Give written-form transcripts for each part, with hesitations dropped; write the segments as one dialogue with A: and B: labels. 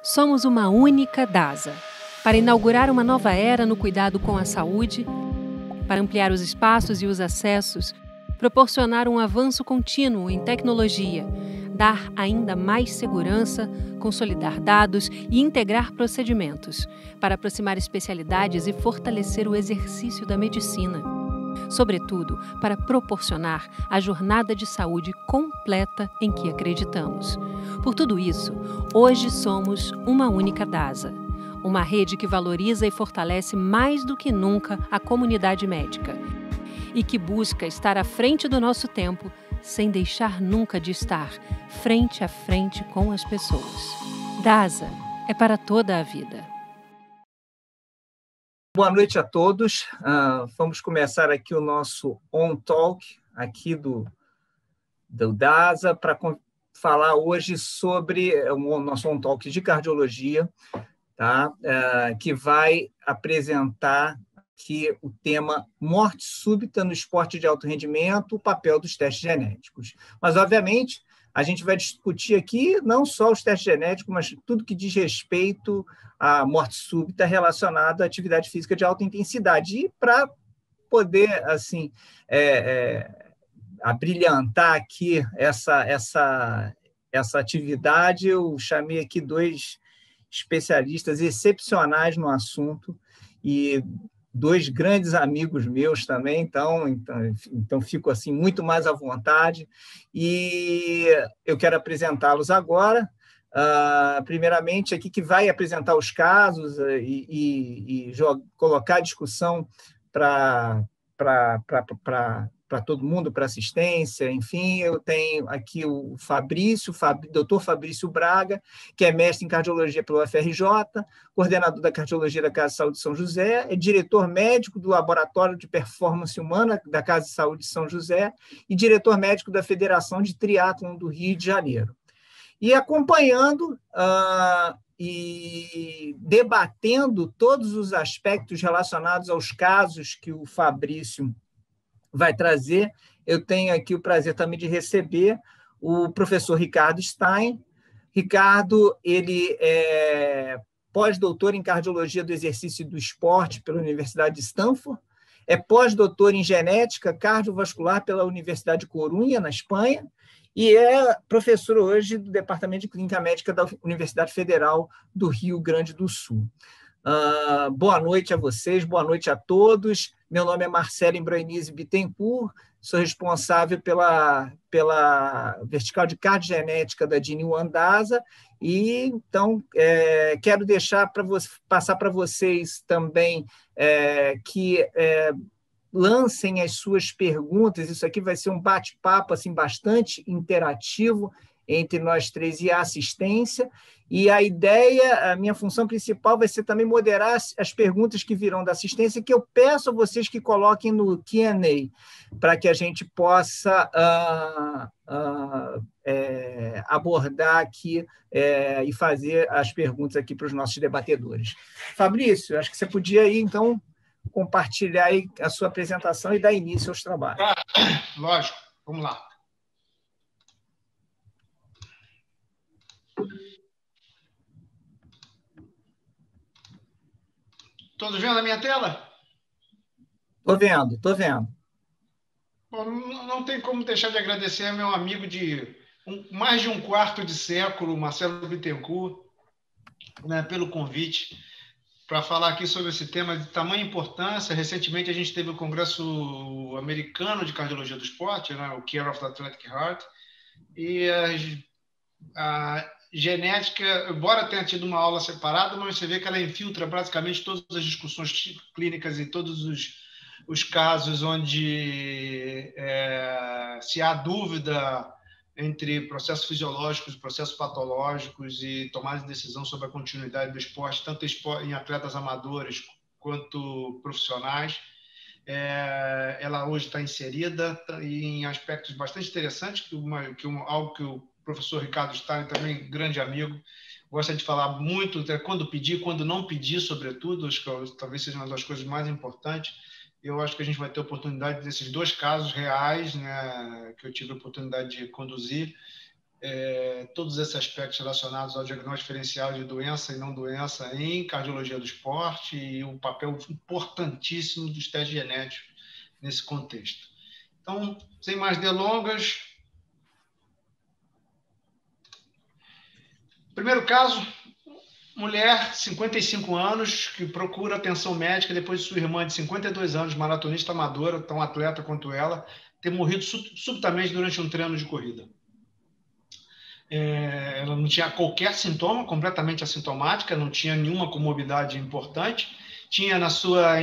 A: Somos uma única DASA, para inaugurar uma nova era no cuidado com a saúde, para ampliar os espaços e os acessos, proporcionar um avanço contínuo em tecnologia, dar ainda mais segurança, consolidar dados e integrar procedimentos, para aproximar especialidades e fortalecer o exercício da medicina. Sobretudo, para proporcionar a jornada de saúde completa em que acreditamos. Por tudo isso, hoje somos uma única DASA, uma rede que valoriza e fortalece mais do que nunca a comunidade médica e que busca estar à frente do nosso tempo, sem deixar nunca de estar frente a frente com as pessoas. DASA é para toda a vida.
B: Boa noite a todos. Vamos começar aqui o nosso On Talk, aqui do DASA, para falar hoje sobre o nosso On Talk de cardiologia, tá? Que vai apresentar aqui o tema morte súbita no esporte de alto rendimento, o papel dos testes genéticos. Mas, obviamente, a gente vai discutir aqui não só os testes genéticos, mas tudo que diz respeito à morte súbita relacionada à atividade física de alta intensidade. E para poder, assim, abrilhantar aqui essa atividade, eu chamei aqui dois especialistas excepcionais no assunto e dois grandes amigos meus também, então fico assim muito mais à vontade e eu quero apresentá-los agora. Primeiramente, aqui que vai apresentar os casos e colocar a discussão para todo mundo, para assistência, enfim, eu tenho aqui o Dr. Fabrício Braga, que é mestre em cardiologia pelo UFRJ, coordenador da cardiologia da Casa de Saúde de São José, é diretor médico do Laboratório de Performance Humana da Casa de Saúde de São José e diretor médico da Federação de Triatlon do Rio de Janeiro. E acompanhando e debatendo todos os aspectos relacionados aos casos que o Fabrício vai trazer, eu tenho aqui o prazer também de receber o professor Ricardo Stein. Ricardo, ele é pós-doutor em cardiologia do exercício e do esporte pela Universidade de Stanford, é pós-doutor em genética cardiovascular pela Universidade de Corunha, na Espanha, e é professor hoje do Departamento de Clínica Médica da Universidade Federal do Rio Grande do Sul. Boa noite a vocês, boa noite a todos. Meu nome é Marcelo Embrainize Bittencourt, sou responsável pela vertical de cardiogenética da Gene1 DASA, e então quero passar para vocês também que lancem as suas perguntas. Isso aqui vai ser um bate-papo assim, bastante interativo entre nós três e a assistência, e a minha função principal vai ser também moderar as perguntas que virão da assistência, que eu peço a vocês que coloquem no Q&A, para que a gente possa abordar aqui e fazer as perguntas aqui para os nossos debatedores. Fabrício, acho que você podia aí, então, compartilhar aí a sua apresentação e dar início aos trabalhos.
C: Lógico, vamos lá. Todos vendo a minha tela?
B: Estou vendo.
C: Bom, não tem como deixar de agradecer ao meu amigo de mais de um quarto de século, Marcelo Bittencourt, né, pelo convite para falar aqui sobre esse tema de tamanha importância. Recentemente a gente teve o Congresso Americano de Cardiologia do Esporte, né, o Care of the Athletic Heart, e a genética, embora tenha tido uma aula separada, mas você vê que ela infiltra basicamente todas as discussões clínicas e todos os casos onde se há dúvida entre processos fisiológicos, processos patológicos e tomada de decisão sobre a continuidade do esporte, tanto em atletas amadores quanto profissionais. Ela hoje está inserida em aspectos bastante interessantes, algo que o professor Ricardo Stein, também grande amigo, gosta de falar muito, quando pedir, quando não pedir, sobretudo, acho que talvez seja uma das coisas mais importantes. Eu acho que a gente vai ter oportunidade desses dois casos reais, né, que eu tive a oportunidade de conduzir, todos esses aspectos relacionados ao diagnóstico diferencial de doença e não doença em cardiologia do esporte e o papel importantíssimo dos testes genéticos nesse contexto. Então, sem mais delongas, primeiro caso, mulher, 55 anos, que procura atenção médica depois de sua irmã de 52 anos, maratonista amadora, tão atleta quanto ela, ter morrido subitamente durante um treino de corrida. Ela não tinha qualquer sintoma, completamente assintomática, não tinha nenhuma comorbidade importante, tinha na sua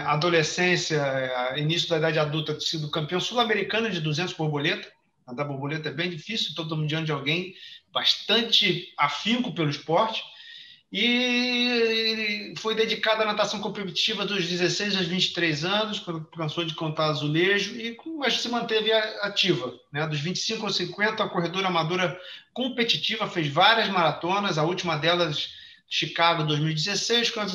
C: adolescência, início da idade adulta, sido campeão sul-americano de 200 borboleta. Andar borboleta é bem difícil, todo mundo diante de alguém bastante afinco pelo esporte, e foi dedicada à natação competitiva dos 16 aos 23 anos, quando cansou de contar azulejo, mas se manteve ativa. Né? Dos 25 aos 50, a corredora amadora competitiva, fez várias maratonas, a última delas, Chicago 2016, quando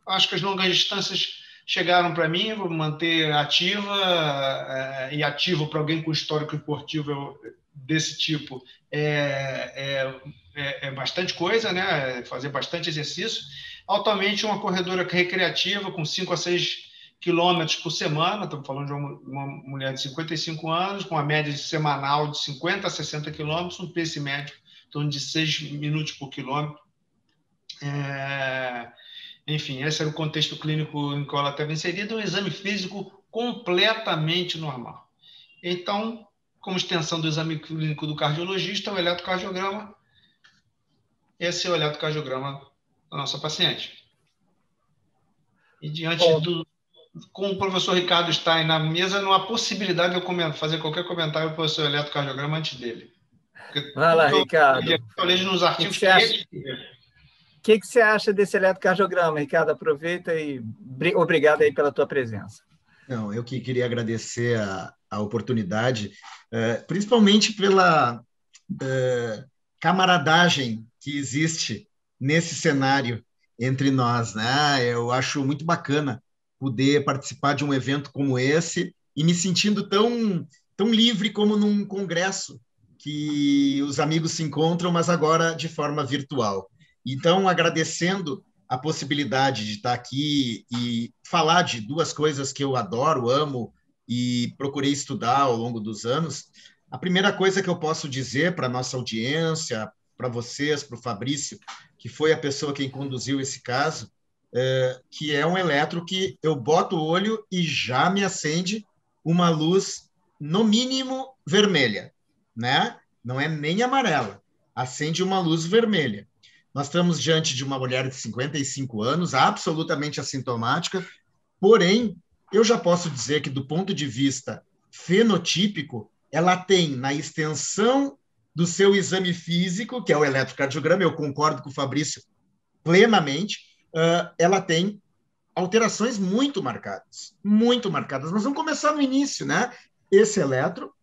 C: acho que as longas distâncias chegaram para mim, vou manter ativa, e ativo para alguém com histórico esportivo desse tipo é bastante coisa, né? Fazer bastante exercício. Atualmente, uma corredora recreativa com 5 a 6 quilômetros por semana, estamos falando de uma mulher de 55 anos, com uma média semanal de 50 a 60 quilômetros, um pace médio em torno de 6 minutos por quilômetro. Enfim, esse era o contexto clínico em que ela estava inserida, um exame físico completamente normal. Então, como extensão do exame clínico do cardiologista, o eletrocardiograma, esse é o eletrocardiograma da nossa paciente. E diante com o professor Ricardo Stein na mesa, não há possibilidade de eu fazer qualquer comentário sobre o seu eletrocardiograma antes dele.
B: Vai lá, Ricardo.
C: Eu leio nos artigos
B: O que você acha desse eletrocardiograma, Ricardo? Aproveita e obrigado aí pela tua presença.
D: Não, eu que queria agradecer a oportunidade, principalmente pela camaradagem que existe nesse cenário entre nós, né? Eu acho muito bacana poder participar de um evento como esse e me sentindo tão livre como num congresso que os amigos se encontram, mas agora de forma virtual. Então, agradecendo a possibilidade de estar aqui e falar de duas coisas que eu adoro, amo e procurei estudar ao longo dos anos. A primeira coisa que eu posso dizer para a nossa audiência, para vocês, para o Fabrício, que foi a pessoa quem conduziu esse caso, que é um eletro que eu boto o olho e já me acende uma luz, no mínimo, vermelha, né? Não é nem amarela, acende uma luz vermelha. Nós estamos diante de uma mulher de 55 anos, absolutamente assintomática, porém, eu já posso dizer que, do ponto de vista fenotípico, ela tem, na extensão do seu exame físico, que é o eletrocardiograma, eu concordo com o Fabrício plenamente, ela tem alterações muito marcadas. Nós vamos começar no início, né? Esse eletro,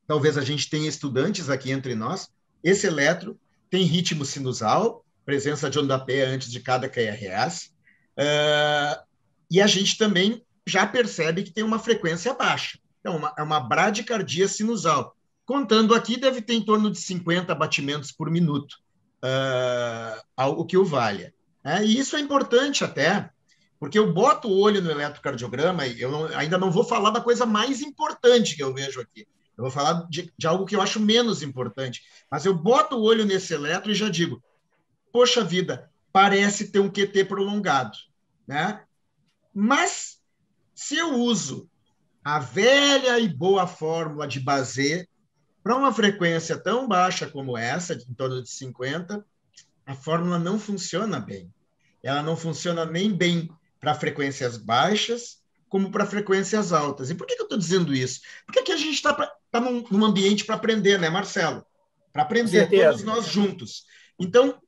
D: talvez a gente tenha estudantes aqui entre nós, esse eletro tem ritmo sinusal, presença de onda P antes de cada QRS, e a gente também já percebe que tem uma frequência baixa. Então, é uma bradicardia sinusal. Contando aqui, deve ter em torno de 50 batimentos por minuto, o que o valha. E isso é importante até, porque eu boto o olho no eletrocardiograma e ainda não vou falar da coisa mais importante que eu vejo aqui. Eu vou falar de algo que eu acho menos importante. Mas eu boto o olho nesse eletro e já digo, poxa vida, parece ter um QT prolongado, né? Mas, se eu uso a velha e boa fórmula de Bazet para uma frequência tão baixa como essa, em torno de 50, a fórmula não funciona bem. Ela não funciona nem bem para frequências baixas, como para frequências altas. E por que eu estou dizendo isso? Porque aqui a gente está num ambiente para aprender, né, Marcelo? Para aprender, todos nós juntos. Então,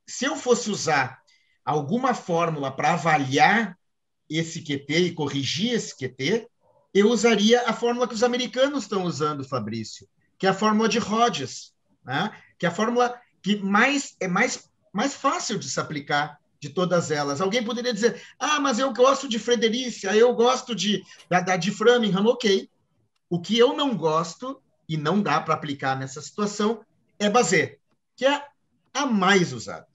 D: se eu fosse usar alguma fórmula para avaliar esse QT e corrigir esse QT, eu usaria a fórmula que os americanos estão usando, Fabrício, que é a fórmula de Hodges, né? Que é a fórmula que é mais fácil de se aplicar de todas elas. Alguém poderia dizer, mas eu gosto de Frederícia, eu gosto de Framingham, ok. O que eu não gosto, e não dá para aplicar nessa situação, é Basé, que é a mais usada.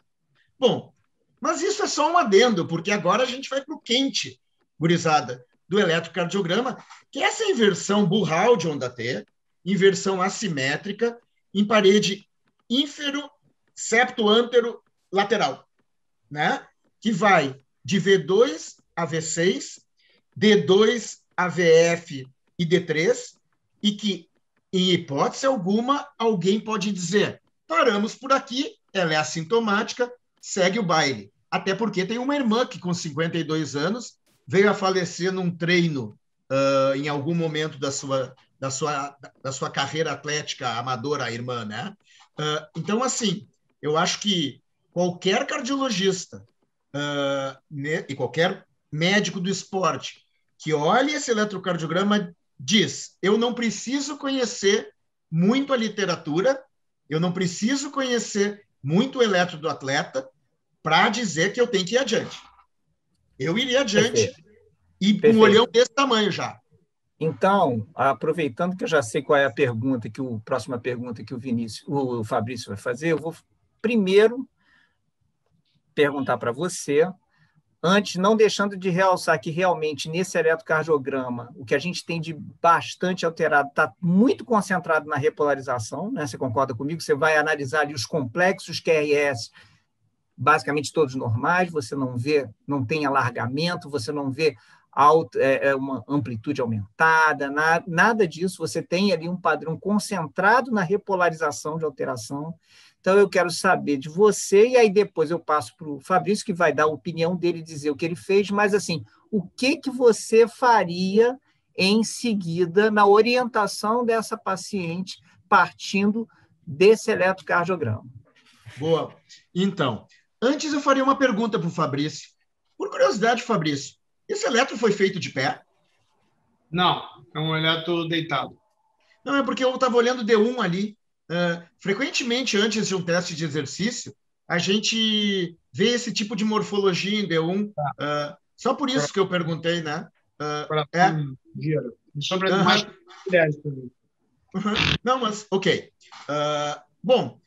D: Bom, mas isso é só um adendo, porque agora a gente vai para o quente, gurizada, do eletrocardiograma, que é essa inversão burral de onda T, inversão assimétrica, em parede ínfero, septo, antero, lateral, né? Que vai de V2 a V6, D2 a VF e D3, e que, em hipótese alguma, alguém pode dizer, paramos por aqui, ela é assintomática, segue o baile. Até porque tem uma irmã que, com 52 anos, veio a falecer num treino em algum momento da sua carreira atlética amadora, a irmã, né? Então, assim, eu acho que qualquer cardiologista e qualquer médico do esporte que olhe esse eletrocardiograma diz, eu não preciso conhecer muito a literatura, eu não preciso conhecer muito o eletro do atleta para dizer que eu tenho que ir adiante. Eu iria adiante.
B: Perfeito.
D: E um olhão desse tamanho já.
B: Então, aproveitando que eu já sei qual é a próxima pergunta que o Fabrício vai fazer, eu vou primeiro perguntar para você, antes, não deixando de realçar que realmente nesse eletrocardiograma, o que a gente tem de bastante alterado está muito concentrado na repolarização, né? Você concorda comigo? Você vai analisar ali os complexos QRS, basicamente todos normais, você não tem alargamento, você não vê uma amplitude aumentada, nada disso, você tem ali um padrão concentrado na repolarização de alteração. Então, eu quero saber de você, e aí depois eu passo para o Fabrício, que vai dar a opinião dele, dizer o que ele fez, mas, assim, o que você faria em seguida na orientação dessa paciente, partindo desse eletrocardiograma?
D: Boa. Então, antes eu faria uma pergunta para o Fabrício. Por curiosidade, Fabrício, esse eletro foi feito de pé?
C: Não, é um eletro deitado.
D: Não, é porque eu estava olhando o D1 ali. Frequentemente, antes de um teste de exercício, a gente vê esse tipo de morfologia em D1. Só por isso que eu perguntei, né?
C: Sobre mais mulheres também.
D: Não, mas, ok. Bom,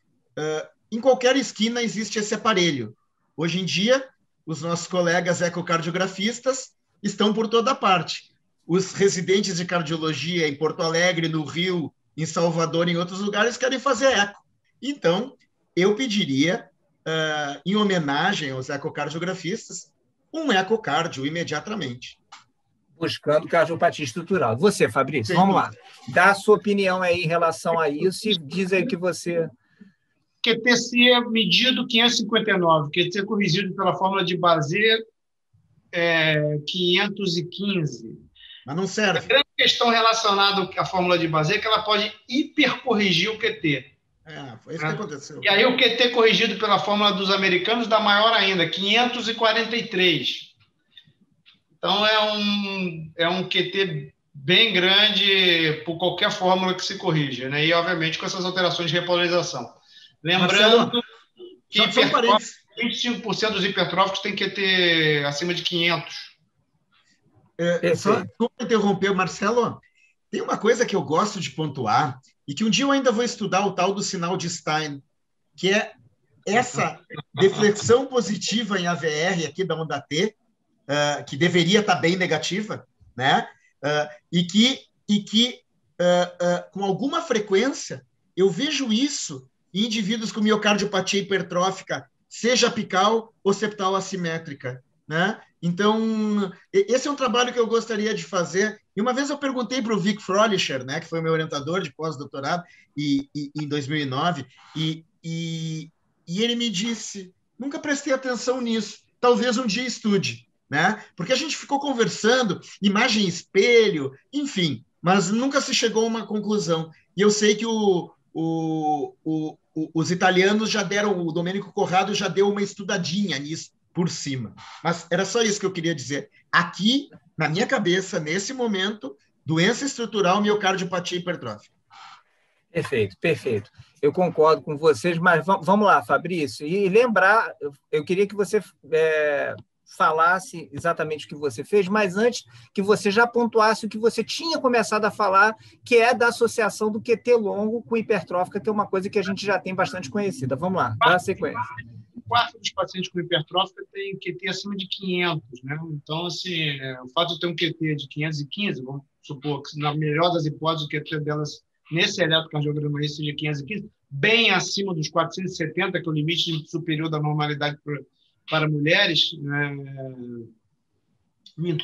D: em qualquer esquina existe esse aparelho. Hoje em dia, os nossos colegas ecocardiografistas estão por toda parte. Os residentes de cardiologia em Porto Alegre, no Rio, em Salvador, em outros lugares, querem fazer eco. Então, eu pediria, em homenagem aos ecocardiografistas, um ecocardio imediatamente.
B: Buscando cardiopatia estrutural. Você, Fabrício, vamos lá. Dá a sua opinião aí em relação a isso e diz aí que você...
C: QTC medido 559, QTC corrigido pela fórmula de Basé 515.
D: Mas não serve.
C: A grande questão relacionada à fórmula de Basé é que ela pode hipercorrigir o QT.
D: Foi isso que aconteceu.
C: E aí o QT corrigido pela fórmula dos americanos dá maior ainda, 543. Então é um QT bem grande por qualquer fórmula que se corrija, né? E obviamente com essas alterações de repolarização. Lembrando que 25% dos hipertróficos tem que ter acima de 500.
D: Só interromper, Marcelo, tem uma coisa que eu gosto de pontuar e que um dia eu ainda vou estudar o tal do sinal de Stein, que é essa deflexão positiva em AVR aqui da onda T, que deveria estar bem negativa, né? E que com alguma frequência eu vejo isso em indivíduos com miocardiopatia hipertrófica, seja apical ou septal assimétrica, né? Então, esse é um trabalho que eu gostaria de fazer. E uma vez eu perguntei para o Vic Fröhlicher, né, que foi meu orientador de pós-doutorado em 2009, e ele me disse, nunca prestei atenção nisso, talvez um dia estude, né? Porque a gente ficou conversando, imagem espelho, enfim, mas nunca se chegou a uma conclusão. E eu sei que os italianos já deram, o Domenico Corrado já deu uma estudadinha nisso por cima. Mas era só isso que eu queria dizer. Aqui, na minha cabeça, nesse momento, doença estrutural, miocardiopatia hipertrófica.
B: Perfeito, perfeito. Eu concordo com vocês, mas vamos lá, Fabrício. E lembrar, eu queria que você falasse exatamente o que você fez, mas antes que você já pontuasse o que você tinha começado a falar, que é da associação do QT longo com hipertrófica, que é uma coisa que a gente já tem bastante conhecida. Vamos lá, dá a sequência.
C: Um quarto dos pacientes com hipertrófica tem QT acima de 500, né? Então, assim, o fato de ter um QT de 515, vamos supor que, na melhor das hipóteses, o QT delas, nesse eletrocardiograma aí, seja 515, bem acima dos 470, que é o limite superior da normalidade para mulheres, né?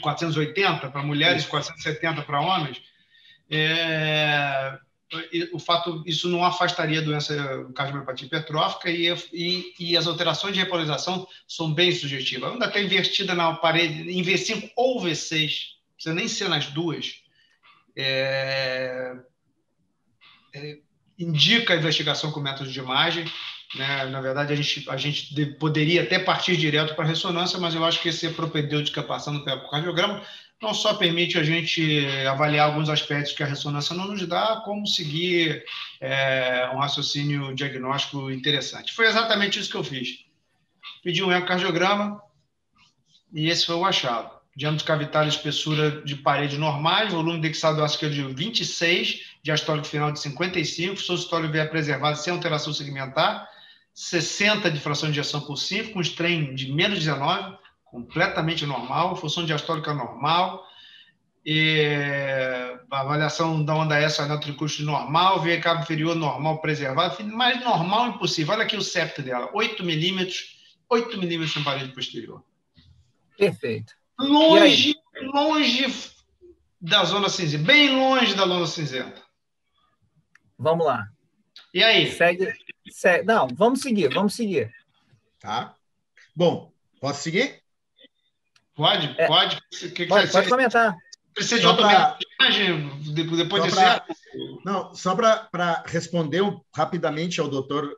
C: 480 para mulheres, 470 para homens. O fato, isso não afastaria a doença cardiomiopatia hipertrófica e as alterações de repolarização são bem subjetivas. Ainda está invertida na parede em V5 ou V6, não precisa nem ser nas duas. Indica a investigação com métodos de imagem, né? Na verdade, a gente poderia até partir direto para a ressonância, mas eu acho que esse propedêutica passando pelo ecocardiograma não só permite a gente avaliar alguns aspectos que a ressonância não nos dá, como seguir um raciocínio diagnóstico interessante. Foi exatamente isso que eu fiz. Pedi um ecocardiograma e esse foi o achado. Diâmetro cavitário e espessura de parede normais, volume dexado ácido de 26, diastólico final de 55, sistólico veia preservado sem alteração segmentar, 60 de fração de ejeção por 5, com strain de menos 19, completamente normal, função diastólica normal, a avaliação da onda S anatricústico normal, veia cabo inferior normal preservado, mas normal impossível. Olha aqui o septo dela, 8 milímetros na parede posterior.
B: Perfeito.
C: Longe da zona cinzenta, bem longe da zona cinzenta.
B: Vamos lá.
C: E aí?
B: Segue. Não, vamos seguir.
D: Tá. Bom, posso seguir?
C: Pode.
B: Pode comentar.
C: Precisa de outra mensagem depois desse ano?
D: Não, só para responder rapidamente ao doutor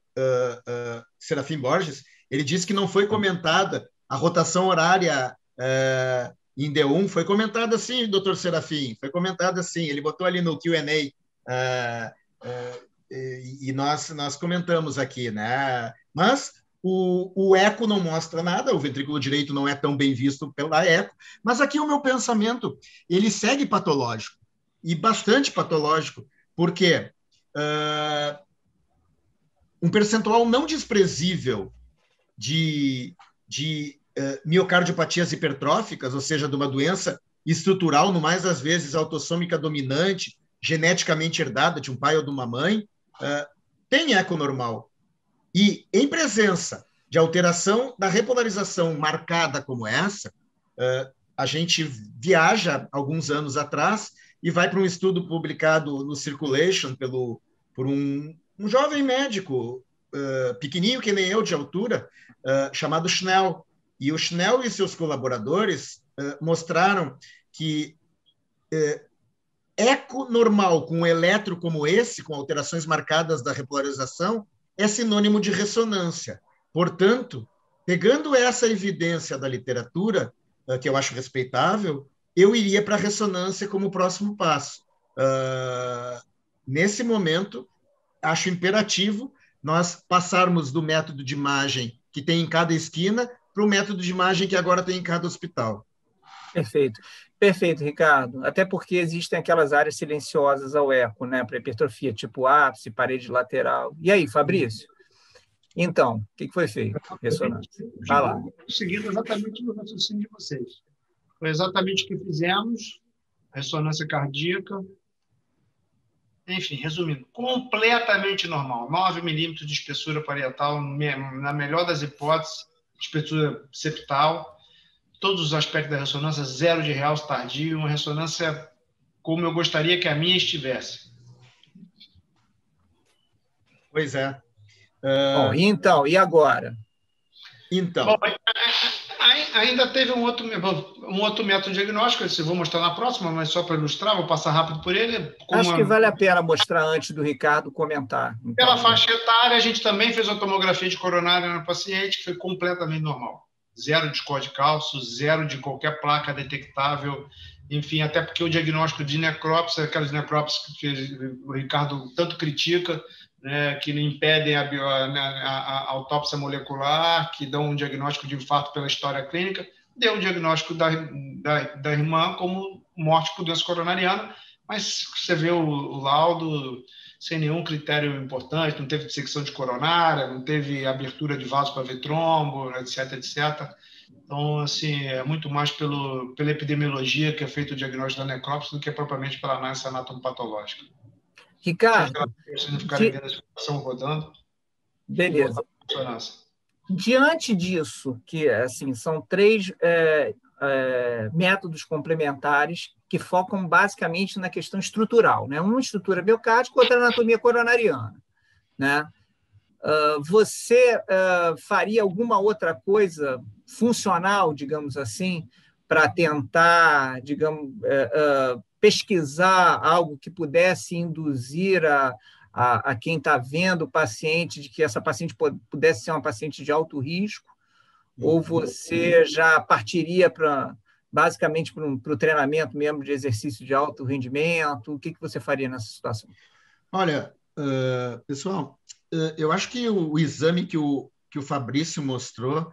D: Serafim Borges, ele disse que não foi comentada a rotação horária em D1, foi comentada sim, doutor Serafim, foi comentada sim, ele botou ali no Q&A, e nós comentamos aqui, né? Mas o eco não mostra nada, o ventrículo direito não é tão bem visto pela eco, mas aqui o meu pensamento, ele segue patológico, e bastante patológico, porque um percentual não desprezível de miocardiopatias hipertróficas, ou seja, de uma doença estrutural, no mais das vezes autossômica dominante, geneticamente herdada de um pai ou de uma mãe, tem eco normal. E em presença de alteração da repolarização marcada como essa, a gente viaja alguns anos atrás e vai para um estudo publicado no Circulation por um jovem médico, pequenininho que nem eu, de altura, chamado Schnell. E o Schnell e seus colaboradores mostraram que eco normal com um eletro como esse, com alterações marcadas da repolarização, é sinônimo de ressonância. Portanto, pegando essa evidência da literatura, que eu acho respeitável, eu iria para a ressonância como próximo passo. Nesse momento, acho imperativo nós passarmos do método de imagem que tem em cada esquina para o método de imagem que agora tem em cada hospital.
B: Perfeito, Ricardo. Até porque existem aquelas áreas silenciosas ao eco, né, para hipertrofia, tipo ápice, parede lateral. E aí, Fabrício? Então, o que foi feito? Ressonância. Vai lá.
C: Seguindo exatamente o raciocínio de vocês. Foi exatamente o que fizemos, ressonância cardíaca. Enfim, resumindo, completamente normal. 9 milímetros de espessura parietal, na melhor das hipóteses, espessura septal. Todos os aspectos da ressonância, 0 de realce tardio, uma ressonância como eu gostaria que a minha estivesse.
D: Pois é.
B: Bom, então, e agora?
D: Então.
C: Bom, ainda teve um outro método diagnóstico, esse eu vou mostrar na próxima, mas só para ilustrar, vou passar rápido por ele.
B: Acho que vale a pena mostrar antes do Ricardo comentar. Então,
C: pela faixa etária, a gente também fez uma tomografia de coronária na paciente, que foi completamente normal. 0 de score de cálcio, 0 de qualquer placa detectável, enfim, até porque o diagnóstico de necrópsia, aquelas necrópsias que o Ricardo tanto critica, né, que impedem a autópsia molecular, que dão um diagnóstico de infarto pela história clínica, deu o diagnóstico da irmã como morte por doença coronariana, mas você vê o laudo sem nenhum critério importante, não teve dissecção de coronária, não teve abertura de vaso para ver trombo, etc, etc. Então, assim, é muito mais pela epidemiologia que é feito o diagnóstico da necrópsia do que propriamente pela análise anatomopatológica.
B: Ricardo,
C: Vocês não ficarem vendo a situação rodando.
B: beleza. Diante disso, que assim são três métodos complementares que focam basicamente na questão estrutural, né? Uma estrutura miocárdica, outra anatomia coronariana, né? Você faria alguma outra coisa funcional, digamos assim, para tentar, digamos, pesquisar algo que pudesse induzir a quem está vendo o paciente de que essa paciente pudesse ser uma paciente de alto risco? Ou você já partiria basicamente para o treinamento mesmo de exercício de alto rendimento? O que você faria nessa situação?
D: Olha, pessoal, eu acho que o exame que o Fabrício mostrou,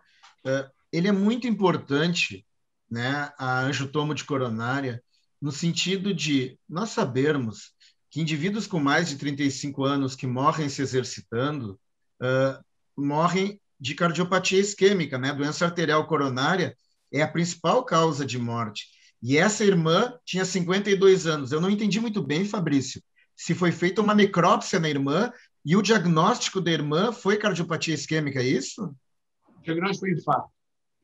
D: ele é muito importante, né, a angiotomo de coronária, no sentido de nós sabermos que indivíduos com mais de 35 anos que morrem se exercitando, morrem de cardiopatia isquêmica, né? Doença arterial coronária é a principal causa de morte. E essa irmã tinha 52 anos. Eu não entendi muito bem, Fabrício, se foi feita uma necrópsia na irmã e o diagnóstico da irmã foi cardiopatia isquêmica, é isso?
C: O diagnóstico foi infarto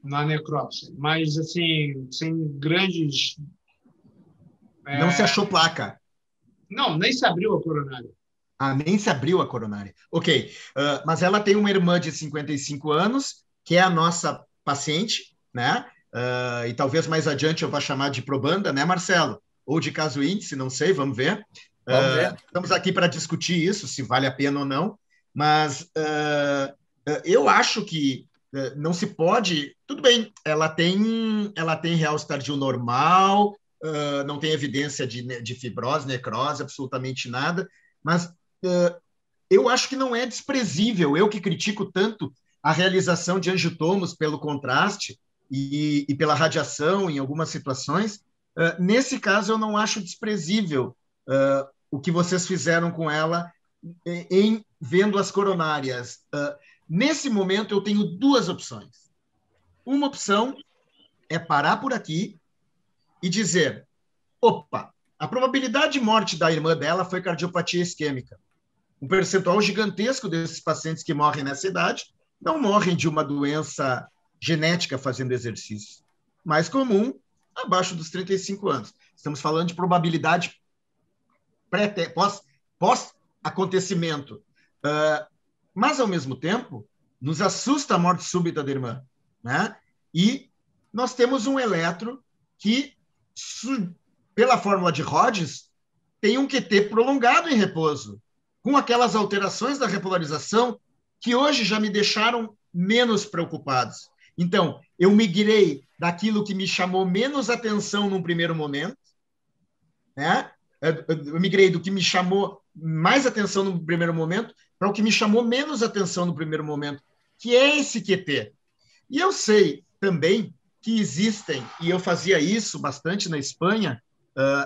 C: na necrópsia, mas assim, sem grandes...
D: Não se achou placa?
C: Não, nem se abriu a coronária.
D: Nem se abriu a coronária. Ok, mas ela tem uma irmã de 55 anos, que é a nossa paciente, né? E talvez mais adiante eu vá chamar de probanda, né, Marcelo? Ou de caso índice, não sei, vamos ver.
B: Vamos ver.
D: Estamos aqui para discutir isso, se vale a pena ou não, mas eu acho que não se pode... Tudo bem, ela tem realce tardio normal, não tem evidência de fibrose, necrose, absolutamente nada, mas eu acho que não é desprezível, eu que critico tanto a realização de angiotomos pelo contraste e pela radiação em algumas situações, nesse caso eu não acho desprezível o que vocês fizeram com ela em vendo as coronárias. Nesse momento eu tenho duas opções. Uma opção é parar por aqui e dizer, opa, a probabilidade de morte da irmã dela foi cardiopatia isquêmica. Um percentual gigantesco desses pacientes que morrem nessa idade não morrem de uma doença genética fazendo exercício. Mais comum, abaixo dos 35 anos. Estamos falando de probabilidade pós-acontecimento. Mas, ao mesmo tempo, nos assusta a morte súbita da irmã, né? E nós temos um eletro que, pela fórmula de Rhodes, tem um QT prolongado em repouso, com aquelas alterações da repolarização que hoje já me deixaram menos preocupados. Então, eu migrei daquilo que me chamou menos atenção num primeiro momento, né? Eu migrei do que me chamou mais atenção no primeiro momento para o que me chamou menos atenção no primeiro momento, que é esse QT. E eu sei também que existem, e eu fazia isso bastante na Espanha,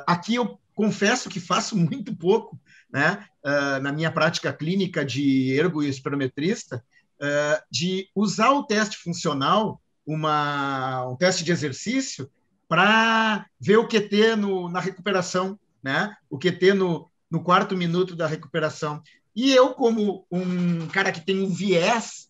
D: aqui eu confesso que faço muito pouco, né, na minha prática clínica de ergo e espirometrista, de usar o teste funcional, um teste de exercício, para ver o QT na recuperação, né, o QT no quarto minuto da recuperação. E eu, como um cara que tem um viés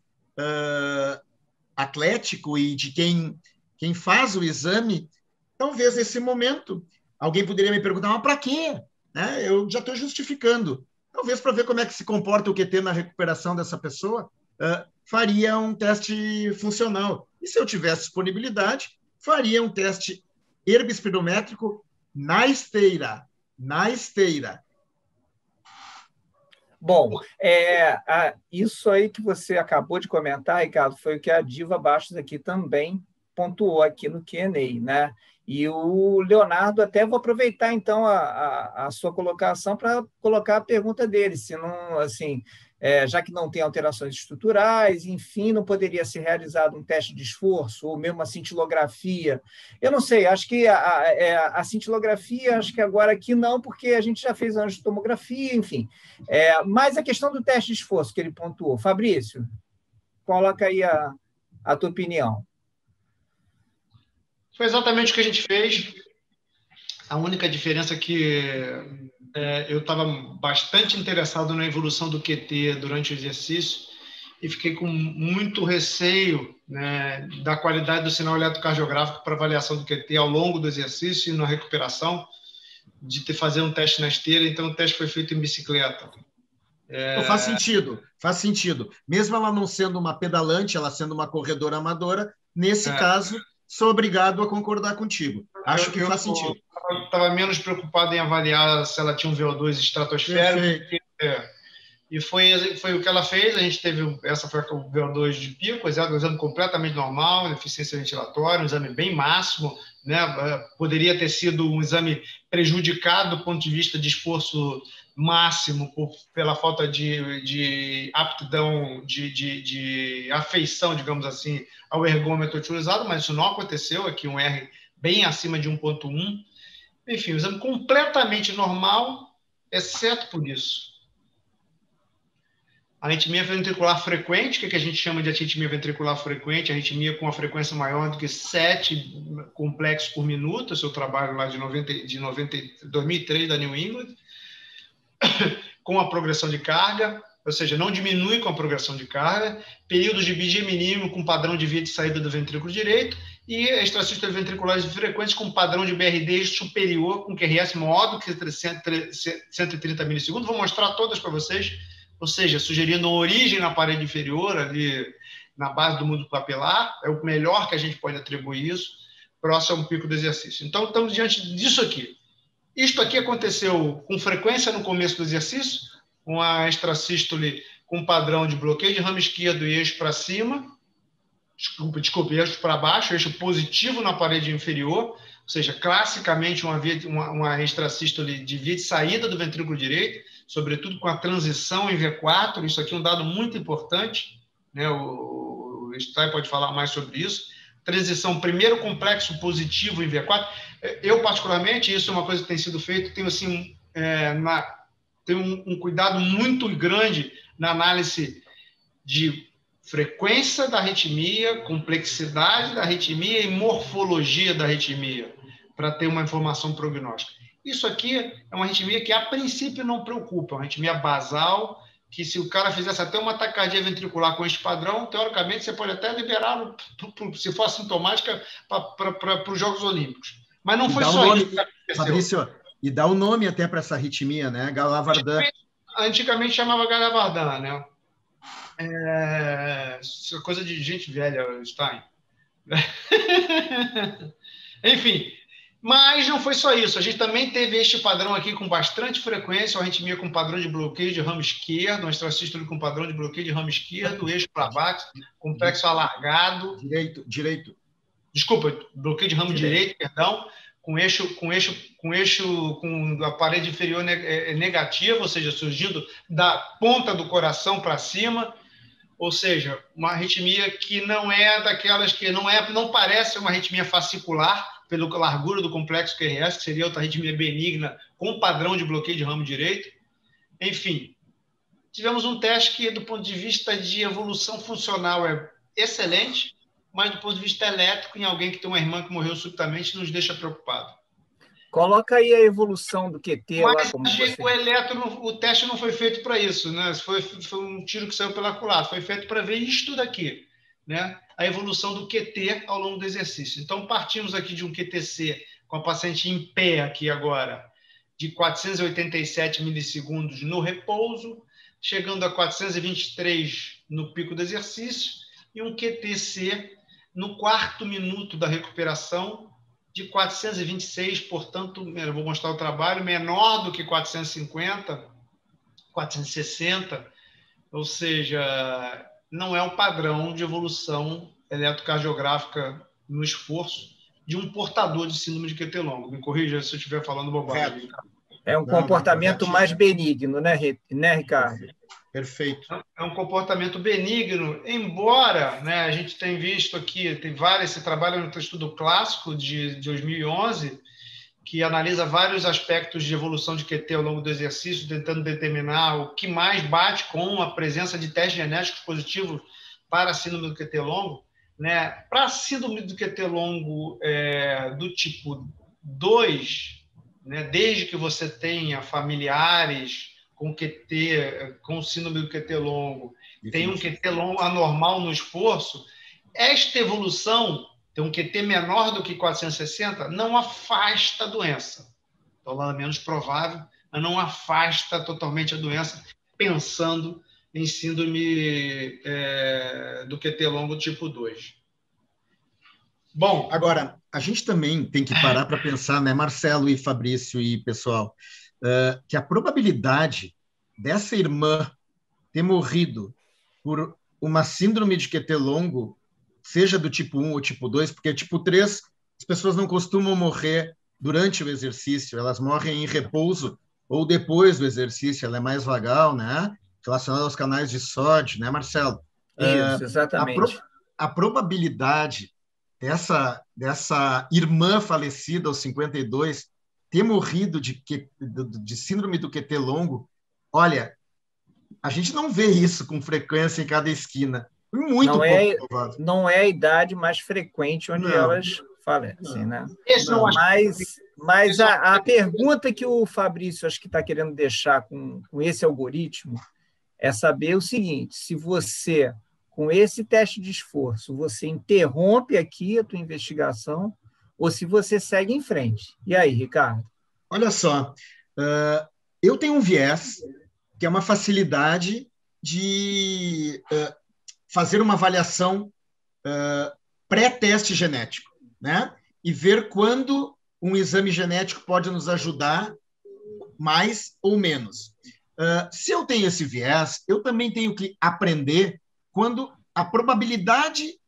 D: atlético e de quem faz o exame, talvez nesse momento alguém poderia me perguntar, mas para quê? Né? Eu já estou justificando. Talvez para ver como é que se comporta o QT na recuperação dessa pessoa, faria um teste funcional. E se eu tivesse disponibilidade, faria um teste ergoespirométrico na esteira. Na esteira.
B: Bom, isso aí que você acabou de comentar, Ricardo, foi o que a Diva Bastos aqui também pontuou aqui no Q&A, né? E o Leonardo, até vou aproveitar, então, a sua colocação para colocar a pergunta dele, se não, assim, já que não tem alterações estruturais, enfim, não poderia ser realizado um teste de esforço ou mesmo a cintilografia. Eu não sei, acho que a cintilografia, acho que agora aqui não, porque a gente já fez angiotomografia, enfim. Mas a questão do teste de esforço que ele pontuou. Fabrício, coloca aí a tua opinião.
C: Foi exatamente o que a gente fez. A única diferença é que eu estava bastante interessado na evolução do QT durante o exercício e fiquei com muito receio, né, da qualidade do sinal eletrocardiográfico para avaliação do QT ao longo do exercício e na recuperação, de fazer um teste na esteira. Então, o teste foi feito em bicicleta.
D: Faz sentido. Mesmo ela não sendo uma pedalante, ela sendo uma corredora amadora, nesse caso, sou obrigado a concordar contigo. Acho que faz sentido.
C: Eu estava menos preocupado em avaliar se ela tinha um VO2 estratosférico. E foi o que ela fez. A gente teve, essa foi o VO2 de pico, um exame completamente normal, eficiência ventilatória, um exame bem máximo, né? Poderia ter sido um exame prejudicado do ponto de vista de esforço máximo pela falta de aptidão, de afeição, digamos assim, ao ergômetro utilizado, mas isso não aconteceu. Aqui um R bem acima de 1.1. Enfim, um exame completamente normal, exceto por isso. Arritmia ventricular frequente, que a gente chama de arritmia ventricular frequente, arritmia com uma frequência maior do que 7 complexos por minuto. Esse é o trabalho lá de 2003 da New England, com a progressão de carga, ou seja, não diminui com a progressão de carga, períodos de BG mínimo com padrão de via de saída do ventrículo direito e extracístoles ventriculares frequentes com padrão de BRD superior, com QRS maior do que 130 milissegundos. Vou mostrar todas para vocês, ou seja, sugerindo uma origem na parede inferior, ali na base do músculo papilar. É o melhor que a gente pode atribuir isso, próximo ao pico do exercício. Então, estamos diante disso aqui. Isto aqui aconteceu com frequência no começo do exercício, uma extrasístole com padrão de bloqueio de ramo esquerdo e eixo para cima, desculpe, eixo para baixo, eixo positivo na parede inferior, ou seja, classicamente uma extrasístole de via de saída do ventrículo direito, sobretudo com a transição em V4. Isso aqui é um dado muito importante, né? O Stein pode falar mais sobre isso. Transição, primeiro complexo positivo em V4. Eu, particularmente, isso é uma coisa que tem sido feito, tenho assim, tenho um cuidado muito grande na análise de frequência da arritmia, complexidade da arritmia e morfologia da arritmia, para ter uma informação prognóstica. Isso aqui é uma arritmia que, a princípio, não preocupa, é uma arritmia basal, que se o cara fizesse até uma taquicardia ventricular com este padrão, teoricamente, você pode até liberar, se for assintomática, para os Jogos Olímpicos. Mas não foi só isso que aconteceu.
D: Fabrício, e dá um nome até para essa arritmia, né? Galavardan.
C: Antigamente chamava Galavardan, né? Coisa de gente velha, Stein. Enfim, mas não foi só isso. A gente também teve este padrão aqui com bastante frequência, uma arritmia com padrão de bloqueio de ramo esquerdo, um extrasístole com padrão de bloqueio de ramo esquerdo, eixo para baixo, complexo alargado.
D: Direito.
C: Desculpa, bloqueio de ramo direito, perdão, com a parede inferior negativa, ou seja, surgindo da ponta do coração para cima, ou seja, uma arritmia que não é daquelas que não parece uma arritmia fascicular, pela largura do complexo QRS, que seria outra arritmia benigna com padrão de bloqueio de ramo direito. Enfim, tivemos um teste que, do ponto de vista de evolução funcional, é excelente, mas do ponto de vista elétrico, em alguém que tem uma irmã que morreu subitamente, nos deixa preocupado.
B: Coloca aí a evolução do QT
C: mas
B: lá. Como
C: o teste não foi feito para isso, né? Foi um tiro que saiu pela culatra. Foi feito para ver isto daqui, né? A evolução do QT ao longo do exercício. Então, partimos aqui de um QTC com a paciente em pé aqui agora, de 487 milissegundos no repouso, chegando a 423 no pico do exercício, e um QTC no 4º minuto da recuperação, de 426, portanto, eu vou mostrar o trabalho, menor do que 450, 460, ou seja, não é um padrão de evolução eletrocardiográfica no esforço de um portador de síndrome de QT longo. Me corrija se eu estiver falando bobagem.
B: É um comportamento mais benigno, né, Ricardo?
D: Perfeito.
C: É um comportamento benigno, embora, né, a gente tenha visto aqui, esse trabalho no estudo clássico de 2011, que analisa vários aspectos de evolução de QT ao longo do exercício, tentando determinar o que mais bate com a presença de testes genéticos positivos para a síndrome do QT longo. Né? Para a síndrome do QT longo do tipo 2, né, desde que você tenha familiares com QT, com síndrome do QT longo, tem um QT longo anormal no esforço, esta evolução, tem um QT menor do que 460, não afasta a doença. Então, lá é menos provável, mas não afasta totalmente a doença, pensando em síndrome do QT longo tipo 2.
D: Bom, agora, a gente também tem que parar para pensar, né, Marcelo e Fabrício e pessoal, que a probabilidade dessa irmã ter morrido por uma síndrome de QT longo, seja do tipo 1 ou tipo 2, porque tipo 3, as pessoas não costumam morrer durante o exercício, elas morrem em repouso ou depois do exercício, ela é mais vagal, né? Relacionada aos canais de sódio, né, Marcelo?
B: Isso, exatamente.
D: A probabilidade dessa irmã falecida aos 52 ter morrido de síndrome do QT longo, olha, a gente não vê isso com frequência em cada esquina. Muito pouco provável.
B: Não é a idade mais frequente onde elas falecem, né? Mas a pergunta que o Fabrício acho que está querendo deixar com esse algoritmo é saber o seguinte: se você, com esse teste de esforço, você interrompe aqui a tua investigação ou se você segue em frente. E aí, Ricardo?
D: Olha só, eu tenho um viés que é uma facilidade de fazer uma avaliação pré-teste genético, né? E ver quando um exame genético pode nos ajudar mais ou menos. Se eu tenho esse viés, eu também tenho que aprender quando a probabilidade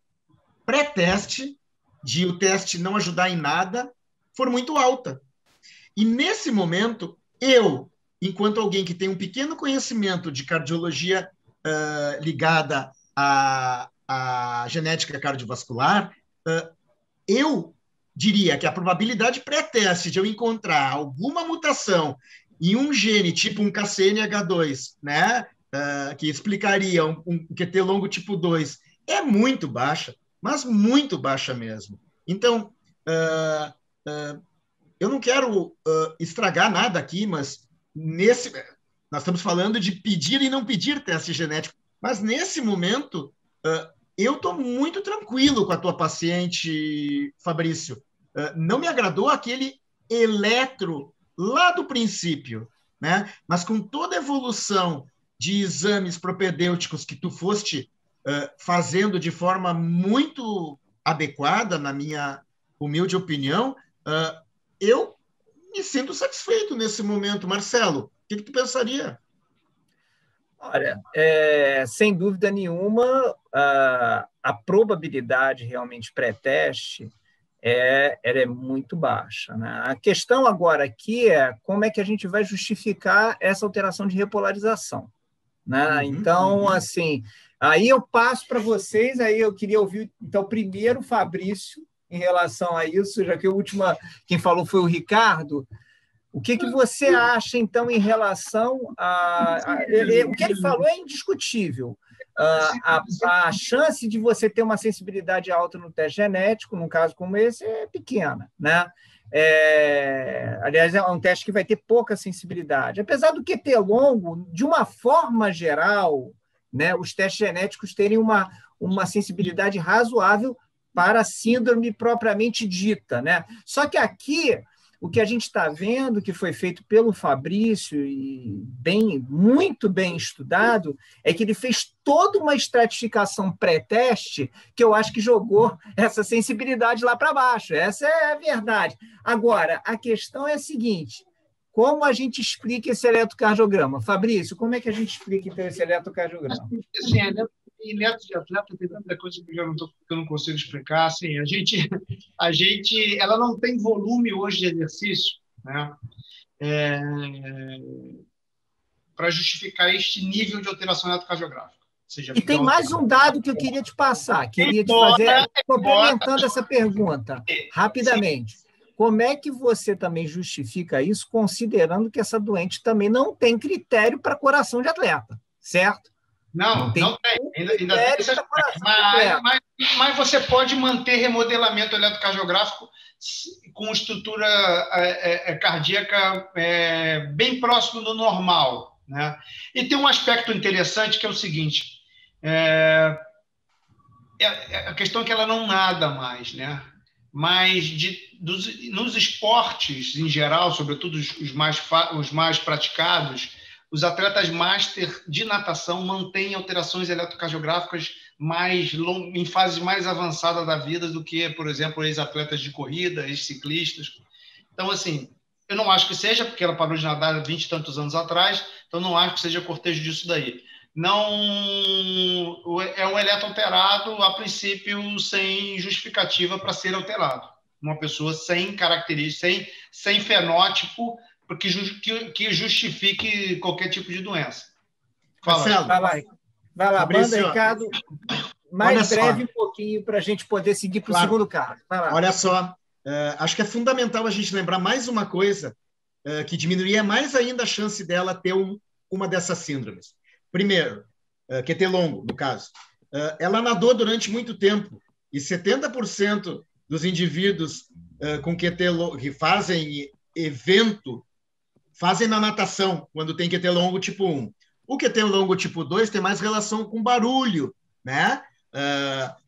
D: pré-teste de o teste não ajudar em nada for muito alta. E nesse momento, eu, enquanto alguém que tem um pequeno conhecimento de cardiologia ligada à genética cardiovascular, eu diria que a probabilidade pré-teste de eu encontrar alguma mutação em um gene tipo um KCNH2, né, que explicaria um QT longo tipo 2, é muito baixa, mas muito baixa mesmo. Então, eu não quero estragar nada aqui, mas nós estamos falando de pedir e não pedir teste genético, mas nesse momento eu estou muito tranquilo com a tua paciente, Fabrício. Não me agradou aquele eletro lá do princípio, né? Mas com toda a evolução de exames propedêuticos que tu foste fazendo de forma muito adequada, na minha humilde opinião, eu me sinto satisfeito nesse momento. Marcelo, o que tu pensaria?
B: Olha, sem dúvida nenhuma, a probabilidade realmente pré-teste ela é muito baixa, né? A questão agora aqui é como é que a gente vai justificar essa alteração de repolarização, né? Então, assim, aí eu passo para vocês, aí eu queria ouvir, então, primeiro o Fabrício, em relação a isso, já que quem falou foi o Ricardo. O que você acha, então, em relação o que ele falou é indiscutível. A chance de você ter uma sensibilidade alta no teste genético, num caso como esse, é pequena, né? Aliás, é um teste que vai ter pouca sensibilidade. Apesar do QT longo, de uma forma geral, né, os testes genéticos terem uma sensibilidade razoável para a síndrome propriamente dita, né? Só que aqui, o que a gente está vendo, que foi feito pelo Fabrício, e muito bem estudado, é que ele fez toda uma estratificação pré-teste que eu acho que jogou essa sensibilidade lá para baixo. Essa é a verdade. Agora, a questão é a seguinte: como a gente explica esse eletrocardiograma? Fabrício, como é que a gente explica, então, esse eletrocardiograma?
C: Assim, eletro de atleta tem tanta coisa que eu não consigo explicar. Assim, ela não tem volume hoje de exercício, né? para justificar este nível de alteração eletrocardiográfica. Seja,
B: e tem mais um dado que eu queria te passar, queria te fazer, complementando essa pergunta, rapidamente. Como é que você também justifica isso, considerando que essa doente também não tem critério para coração de atleta, certo?
C: Não tem. Ainda tem essa... mas você pode manter remodelamento eletrocardiográfico com estrutura cardíaca bem próximo do normal, né? E tem um aspecto interessante que é o seguinte: a questão é que ela não nada mais, né? Mas nos esportes em geral, sobretudo os mais praticados, os atletas master de natação mantêm alterações eletrocardiográficas em fases mais avançadas da vida do que, por exemplo, ex-atletas de corrida, ex-ciclistas. Então, assim, eu não acho que seja, porque ela parou de nadar há 20 e tantos anos atrás, então não acho que seja cortejo disso daí. Não é um eletro alterado, a princípio, sem justificativa para ser alterado. Uma pessoa sem característica, sem fenótipo, porque que justifique qualquer tipo de doença.
B: Fala. Vai lá, manda, Ricardo, mais breve um pouquinho para a gente poder seguir para o segundo caso. Vai lá.
D: Olha só, acho que é fundamental a gente lembrar mais uma coisa que diminuiria mais ainda a chance dela ter uma dessas síndromes. Primeiro, QT longo, no caso. Ela nadou durante muito tempo e 70% dos indivíduos com QT longo que fazem evento fazem na natação, quando tem QT longo tipo 1. O QT longo tipo 2 tem mais relação com barulho, né?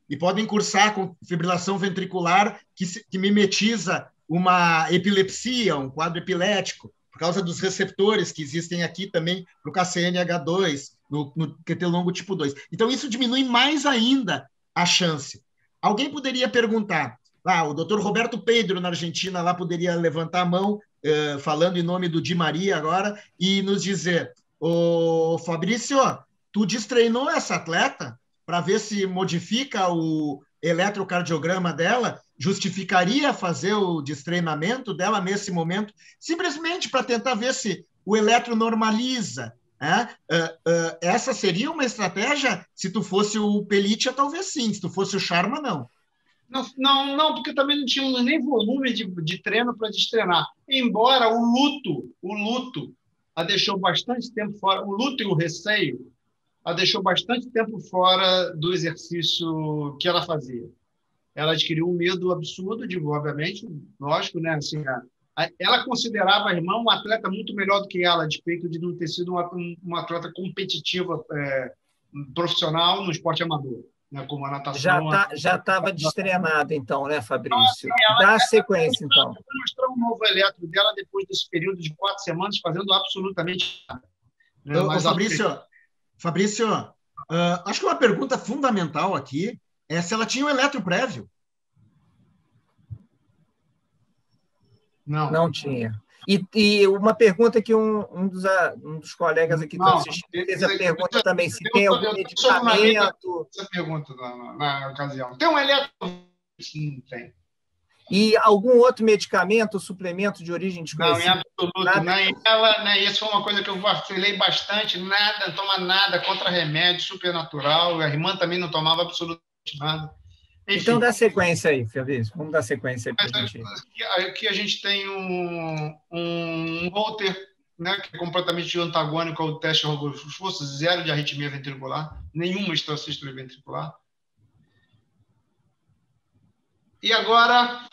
D: E podem cursar com fibrilação ventricular que mimetiza uma epilepsia, um quadro epilético, por causa dos receptores que existem aqui também para o KCNH2, no QT longo tipo 2. Então, isso diminui mais ainda a chance. Alguém poderia perguntar, o doutor Roberto Pedro, na Argentina, lá poderia levantar a mão, falando em nome do Di Maria agora, e nos dizer, Fabrício, tu destreinou essa atleta para ver se modifica o eletrocardiograma dela? Justificaria fazer o destreinamento dela nesse momento, simplesmente para tentar ver se o eletro normaliza. Essa seria uma estratégia? Se tu fosse o Pelicha, talvez sim. Se tu fosse o Sharma, não.
C: Não, porque também não tinha nem volume de treino para destreinar. Embora o luto a deixou bastante tempo fora, o luto e o receio a deixou bastante tempo fora do exercício que ela fazia. Ela adquiriu um medo absurdo, obviamente, lógico, né? Assim, ela considerava a irmã uma atleta muito melhor do que ela, a despeito de não ter sido uma atleta competitiva profissional no esporte amador, né? Como a natação.
B: Já estava destreinada, então, né, Fabrício? Dá sequência, então.
C: Eu vou mostrar um novo eletro dela depois desse período de 4 semanas, fazendo absolutamente nada.
D: Fabrício, acho que uma pergunta fundamental aqui é se ela tinha um eletro prévio.
B: Não tinha. E uma pergunta que um dos colegas aqui estão assistindo fez a pergunta também, se tem algum medicamento...
C: Essa pergunta na ocasião. Tem um eletro? Sim, tem.
B: E algum outro medicamento, suplemento de origem desconhecida?
C: Não, em absoluto. Nem ela, nem isso foi uma coisa que eu vacilei bastante. Nada, toma nada, contra remédio, supernatural. A irmã também não tomava absolutamente nada. Enfim.
B: Então dá sequência aí, Fabrício. Vamos dar sequência aí para a gente.
C: Aqui a gente tem um Holter, né, que é completamente antagônico ao teste de esforço, 0 de arritmia ventricular, nenhuma extrasístole ventricular. E agora...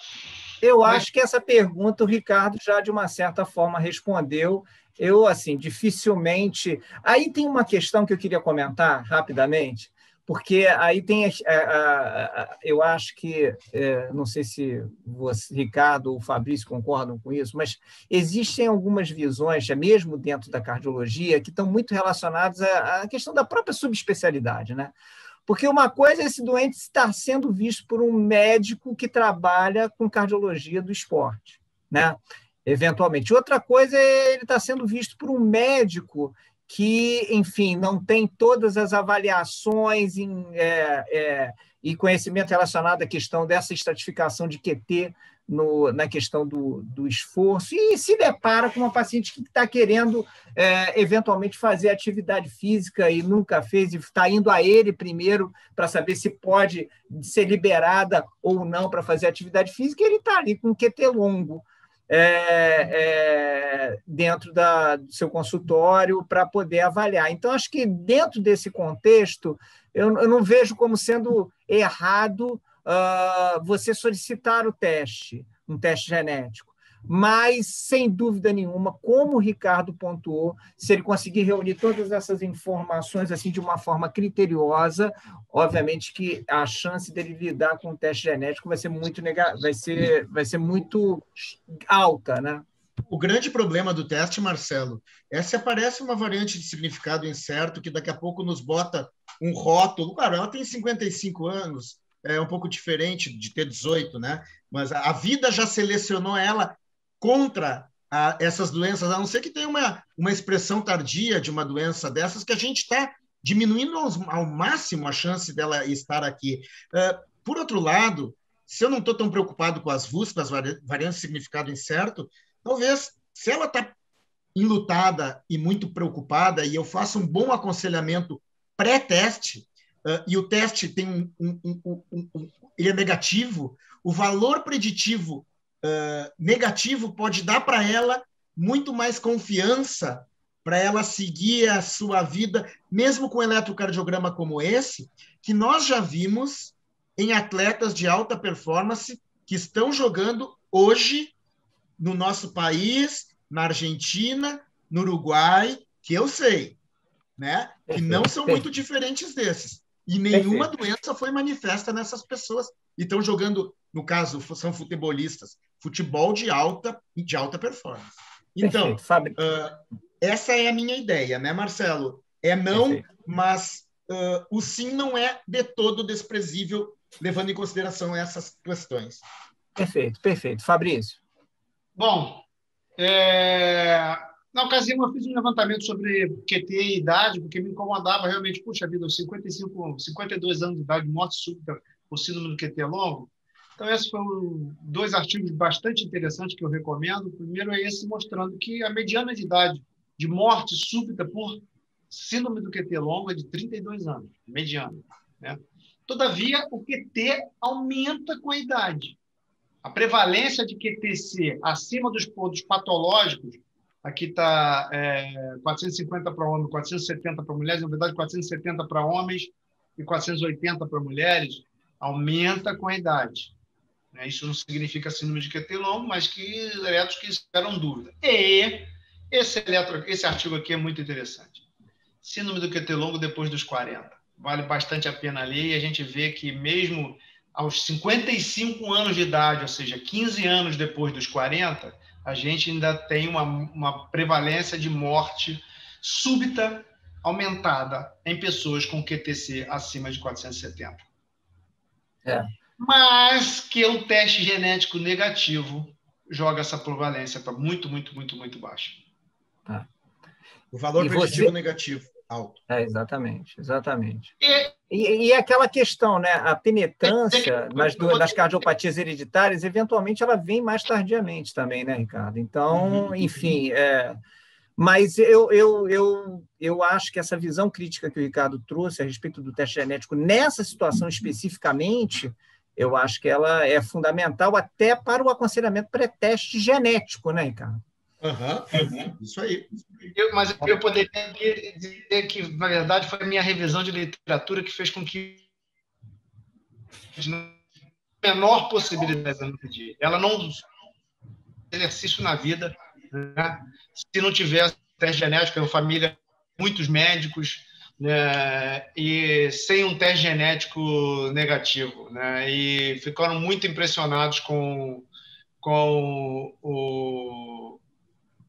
B: Eu acho que essa pergunta o Ricardo já, de uma certa forma, respondeu. Eu, assim, dificilmente... Aí tem uma questão que eu queria comentar rapidamente, porque aí tem... eu acho que... não sei se você, Ricardo ou o Fabrício concordam com isso, mas existem algumas visões, mesmo dentro da cardiologia, que estão muito relacionadas à questão da própria subespecialidade, né? Porque uma coisa é esse doente estar sendo visto por um médico que trabalha com cardiologia do esporte, né? Eventualmente. Outra coisa é ele estar sendo visto por um médico que, enfim, não tem todas as avaliações e conhecimento relacionado à questão dessa estratificação de QT na questão do esforço, e se depara com uma paciente que está querendo, eventualmente, fazer atividade física e nunca fez, e está indo a ele primeiro para saber se pode ser liberada ou não para fazer atividade física, e ele está ali com um QT longo, dentro do seu consultório para poder avaliar. Então, acho que dentro desse contexto, eu não vejo como sendo errado você solicitar um teste genético. Mas, sem dúvida nenhuma, como o Ricardo pontuou, se ele conseguir reunir todas essas informações assim de uma forma criteriosa, obviamente que a chance dele lidar com o teste genético vai ser muito alta, né?
D: O grande problema do teste, Marcelo, é se aparece uma variante de significado incerto que daqui a pouco nos bota um rótulo. Claro, ela tem 55 anos, é um pouco diferente de ter 18, né? Mas a vida já selecionou ela contra essas doenças, a não ser que tenha uma expressão tardia de uma doença dessas, que a gente está diminuindo ao máximo a chance dela estar aqui. Por outro lado, se eu não estou tão preocupado com as VUS, as variantes de significado incerto, talvez, se ela está enlutada e muito preocupada, e eu faço um bom aconselhamento pré-teste, e o teste tem ele é negativo, o valor preditivo negativo pode dar para ela muito mais confiança para ela seguir a sua vida, mesmo com um eletrocardiograma como esse, que nós já vimos em atletas de alta performance que estão jogando hoje no nosso país, na Argentina, no Uruguai, que eu sei, né? Que não são muito diferentes desses. E nenhuma doença foi manifesta nessas pessoas. E estão jogando, no caso, são futebolistas, futebol de alta performance. Então, essa é a minha ideia, né, Marcelo? Não, mas o sim não é de todo desprezível, levando em consideração essas questões.
B: Perfeito. Fabrício?
C: Bom, na ocasião eu fiz um levantamento sobre QT e idade, porque me incomodava realmente, puxa vida, aos 52 anos de idade, morte súbita por síndrome do QT longo. Então, esses foram 2 artigos bastante interessantes que eu recomendo. O primeiro é esse, mostrando que a mediana de idade de morte súbita por síndrome do QT longo é de 32 anos, mediana, né? Todavia, o QT aumenta com a idade. A prevalência de QTC acima dos pontos patológicos, aqui está 450 para homens, 470 para mulheres, na verdade 470 para homens e 480 para mulheres, aumenta com a idade. Isso não significa síndrome de QT longo, mas que eletros que esperam dúvida. E esse artigo aqui é muito interessante. Síndrome do QT longo depois dos 40. Vale bastante a pena ler, e a gente vê que mesmo aos 55 anos de idade, ou seja, 15 anos depois dos 40, a gente ainda tem uma prevalência de morte súbita aumentada em pessoas com QTC acima de 470. Mas que o teste genético negativo joga essa prevalência para muito, muito, muito, muito baixo.
D: O valor preditivo negativo alto.
B: Exatamente. E aquela questão, né? A penetrância nas cardiopatias hereditárias, eventualmente, ela vem mais tardiamente também, né, Ricardo? Então, enfim, mas eu acho que essa visão crítica que o Ricardo trouxe a respeito do teste genético nessa situação especificamente, eu acho que ela é fundamental até para o aconselhamento pré-teste genético, né, Ricardo?
D: Isso aí.
C: Mas eu poderia dizer que, na verdade, foi a minha revisão de literatura que fez com que a menor possibilidade de pedir. Ela não exercício na vida, né? Se não tivesse teste genético, uma família, muitos médicos, né? E sem um teste genético negativo, né? E ficaram muito impressionados com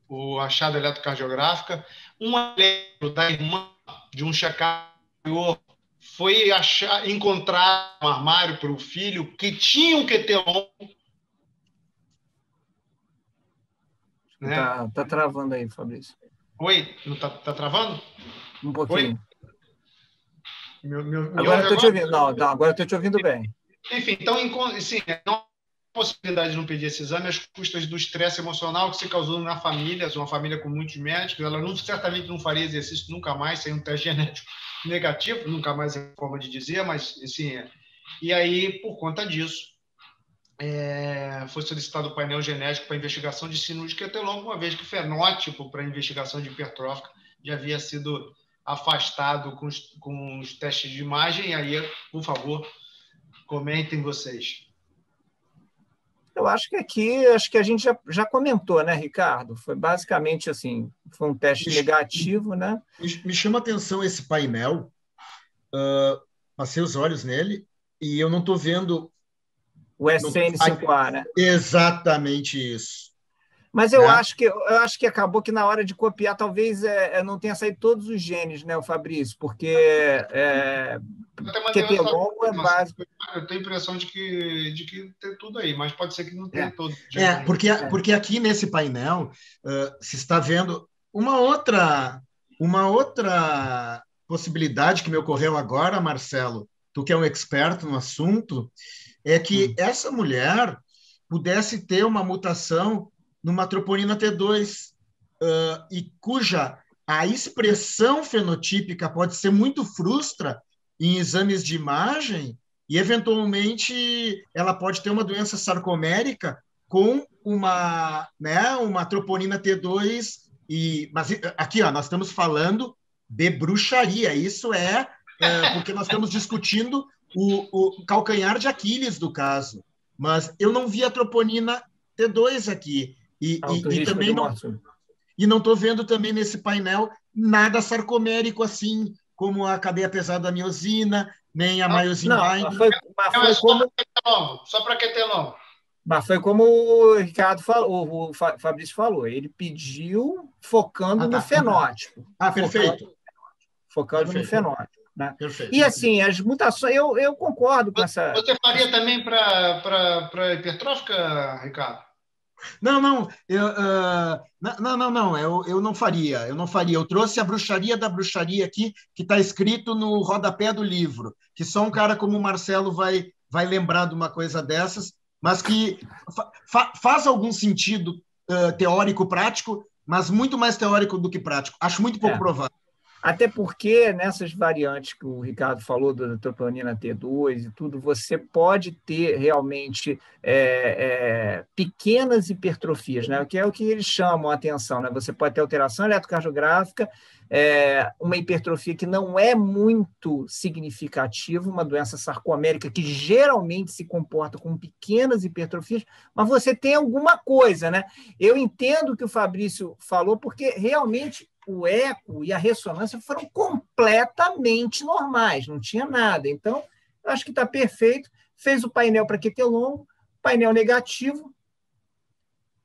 C: o achado eletrocardiográfico. Uma da irmã de um check-up foi encontrar um armário para o filho que tinha um QT longo.
B: Tá travando aí, Fabrício.
C: Oi, não tá travando?
B: Um pouquinho.
C: Oi? Me
B: Agora
C: ouve
B: eu estou te
C: agora?
B: ouvindo. Não, agora eu estou te ouvindo bem.
C: Enfim, então, assim, não há possibilidade de não pedir esse exame às custas do estresse emocional que se causou na família, uma família com muitos médicos, ela certamente não faria exercício nunca mais sem um teste genético negativo, nunca mais é forma de dizer, mas assim, e aí, por conta disso, foi solicitado o painel genético para investigação de síndrome de Quetelon, uma vez que o fenótipo para investigação de hipertrófica já havia sido afastado com os testes de imagem. E aí, por favor, comentem vocês.
B: Eu acho que a gente já comentou, né, Ricardo? Foi basicamente assim, foi um teste negativo, né?
D: Me chama a atenção esse painel, passei os olhos nele e eu não estou vendo
B: o SN5A, né?
D: Exatamente isso.
B: Mas eu acho que acabou que na hora de copiar talvez não tenha saído todos os genes, né, o Fabrício? Porque Quetelon é básico.
C: Eu tenho a impressão de que tem tudo aí, mas pode ser que não tenha todos.
D: Porque aqui nesse painel se está vendo uma outra possibilidade que me ocorreu agora, Marcelo, tu que é um expert no assunto, é que essa mulher pudesse ter uma mutação numa troponina T2, e cuja a expressão fenotípica pode ser muito frustra em exames de imagem, e eventualmente ela pode ter uma doença sarcomérica com uma troponina T2, mas aqui nós estamos falando de bruxaria, isso porque nós estamos discutindo o calcanhar de Aquiles do caso, mas eu não vi a troponina T2 aqui, e também não estou vendo também nesse painel nada sarcomérico assim, como a cadeia pesada da miosina, nem a maiosina.
C: Só para Quetelon.
B: Mas foi como o Ricardo falou, o Fabrício falou, ele pediu focando no fenótipo.
D: Perfeito.
B: Focando no fenótipo. Né? E assim, as mutações, eu concordo com essa.
C: Você faria também para hipertrófica, Ricardo?
D: Não, eu não faria. Eu trouxe a bruxaria da bruxaria aqui, que está escrito no rodapé do livro, que só um cara como o Marcelo vai lembrar de uma coisa dessas, mas que faz algum sentido teórico-prático, mas muito mais teórico do que prático. Acho muito pouco provável.
B: Até porque nessas variantes que o Ricardo falou, da troponina T2 e tudo, você pode ter realmente pequenas hipertrofias, né? Que é o que eles chamam a atenção. Né? Você pode ter alteração eletrocardiográfica, uma hipertrofia que não é muito significativa, uma doença sarcomérica que geralmente se comporta com pequenas hipertrofias, mas você tem alguma coisa. Né? Eu entendo o que o Fabrício falou, porque realmente o eco e a ressonância foram completamente normais, não tinha nada. Então, eu acho que está perfeito. Fez o painel para Quetelon, painel negativo.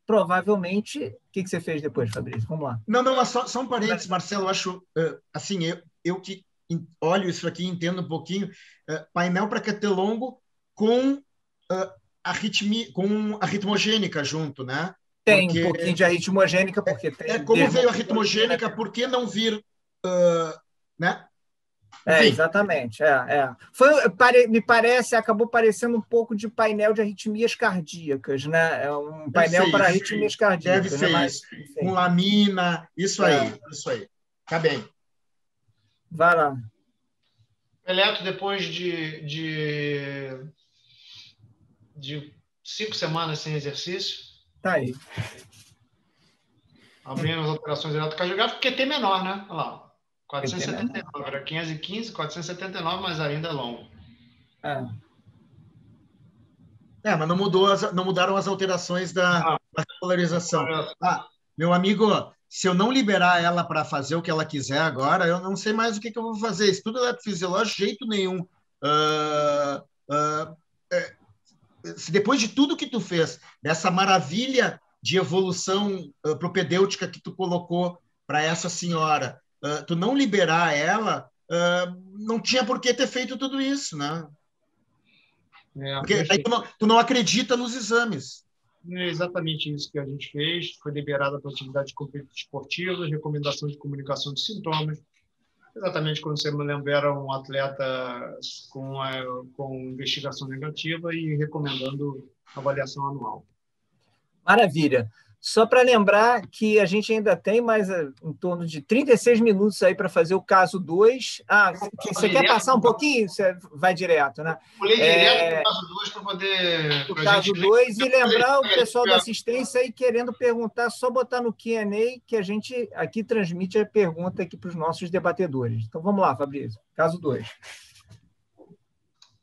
B: Provavelmente, o que você fez depois, Fabrício? Vamos lá.
D: Não, mas só um parênteses, Marcelo. Eu acho, assim, eu que olho isso aqui, entendo um pouquinho, painel para Quetelon com arritmogênica junto, né?
B: Tem um pouquinho de arritmogênica, porque tem.
D: Como veio a arritmogênica, por que não vir, né?
B: Exatamente. Me parece, acabou parecendo um pouco de painel de arritmias cardíacas, né? É um painel para arritmias cardíacas.
D: Deve ser isso. Com lamina, isso aí. Tá bem.
B: Vai lá.
C: Eleto, depois de 5 semanas sem exercício.
B: Tá aí.
C: Abrindo as alterações eletrocardiográficas, porque tem menor, né? Olha lá. 479, era 515, 479, mas ainda é longo.
D: Mas não mudaram as alterações da polarização. Meu amigo, se eu não liberar ela para fazer o que ela quiser agora, eu não sei mais o que eu vou fazer. Estudo eletrofisiológico, de jeito nenhum. Se depois de tudo que tu fez, dessa maravilha de evolução propedêutica que tu colocou para essa senhora, tu não liberar ela, não tinha por que ter feito tudo isso, né? Porque aí tu não acredita nos exames.
C: É exatamente isso que a gente fez. Foi liberada para atividades esportivas, recomendação de comunicação de sintomas. Exatamente quando você me lembra, era um atleta com investigação negativa e recomendando avaliação anual.
B: Maravilha. Só para lembrar que a gente ainda tem mais em torno de 36 minutos aí para fazer o caso 2. Você quer passar um pouquinho? Você vai direto, né?
C: Pulei direto para o caso 2 para poder...
B: O caso 2 e lembrar o pessoal da assistência aí querendo perguntar, só botar no Q&A que a gente aqui transmite a pergunta aqui para os nossos debatedores. Então, vamos lá, Fabrício. Caso 2.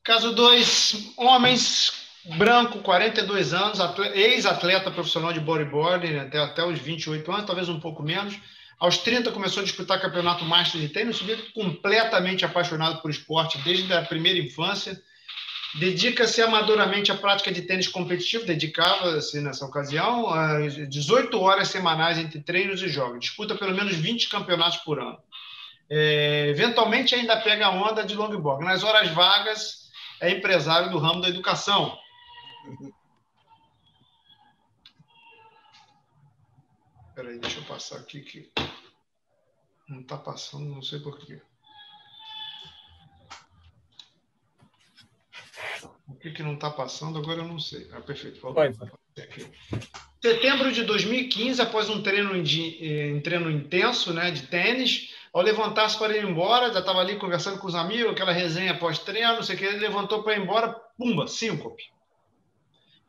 C: Caso 2, homens... Branco, 42 anos, ex-atleta profissional de bodyboarding, até os 28 anos, talvez um pouco menos. Aos 30 começou a disputar campeonato master de tênis, sujeito completamente apaixonado por esporte desde a primeira infância. Dedica-se amadoramente à prática de tênis competitivo, dedicava-se nessa ocasião a 18 horas semanais entre treinos e jogos. Disputa pelo menos 20 campeonatos por ano. Eventualmente ainda pega a onda de longboard. Nas horas vagas, é empresário do ramo da educação. Espera aí, deixa eu passar aqui que não está passando, não sei por quê. O que não está passando, agora eu não sei. Perfeito. Setembro de 2015, após um treino intenso, né, de tênis, ao levantar-se para ir embora, já estava ali conversando com os amigos, aquela resenha pós-treino, não sei o que, ele levantou para ir embora, pumba, síncope.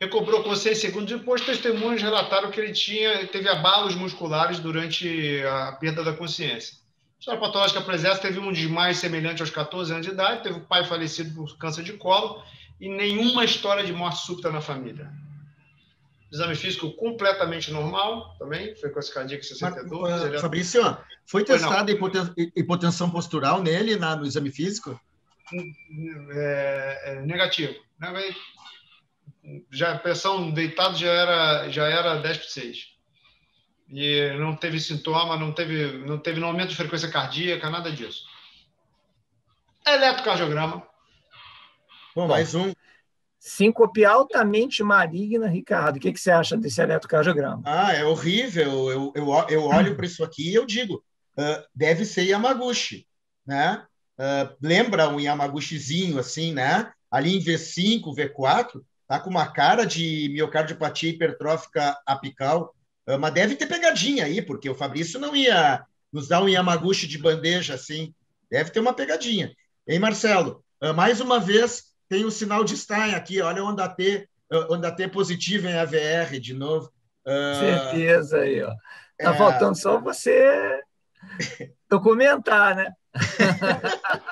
C: Recobrou consciência segundos depois, testemunhos relataram que ele teve abalos musculares durante a perda da consciência. A história patológica apresenta, teve um desmaio semelhante aos 14 anos de idade, teve o pai falecido por câncer de colo e nenhuma história de morte súbita na família. Exame físico completamente normal, também, frequência cardíaca 62.
D: Fabrício, foi testada hipotensão postural nele no exame físico?
C: Negativo. Já a pressão deitado já era 10/6. E não teve sintoma, não teve aumento de frequência cardíaca, nada disso. Eletrocardiograma.
D: Bom, mais um.
B: Síncope altamente maligna, Ricardo. O que você acha desse eletrocardiograma?
D: É horrível. Eu olho para isso aqui e eu digo, deve ser Yamaguchi, né? Lembra um Yamaguchizinho assim, né? Ali em V5, V4, tá com uma cara de miocardiopatia hipertrófica apical, mas deve ter pegadinha aí, porque o Fabrício não ia nos dar um Yamaguchi de bandeja assim. Deve ter uma pegadinha. Hein, Marcelo? Mais uma vez, tem o sinal de Stein aqui. Olha onda T positiva em AVR de novo.
B: Certeza aí, ó. Tá faltando só você documentar, né?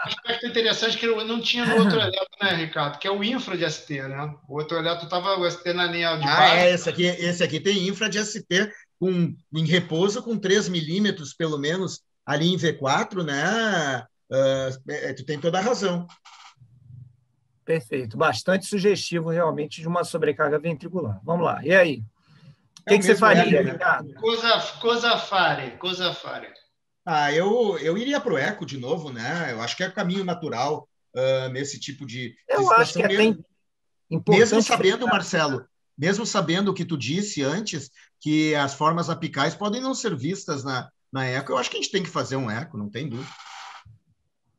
C: Aspecto interessante que não tinha no outro eletro, né, Ricardo? Que é o infra de ST, né? O outro eletro estava o ST na linha de base.
D: Esse aqui tem infra de ST em repouso com 3 milímetros, pelo menos, ali em V4, né? Tu tem toda a razão.
B: Perfeito. Bastante sugestivo, realmente, de uma sobrecarga ventricular. Vamos lá. E aí? O que você faria, Ricardo?
C: Cosa fare.
D: Eu iria para o eco de novo, né? Eu acho que é o caminho natural nesse tipo de
B: situação. Acho que é importante.
D: Mesmo sabendo, Marcelo, mesmo sabendo o que tu disse antes, que as formas apicais podem não ser vistas na eco, eu acho que a gente tem que fazer um eco, não tem dúvida.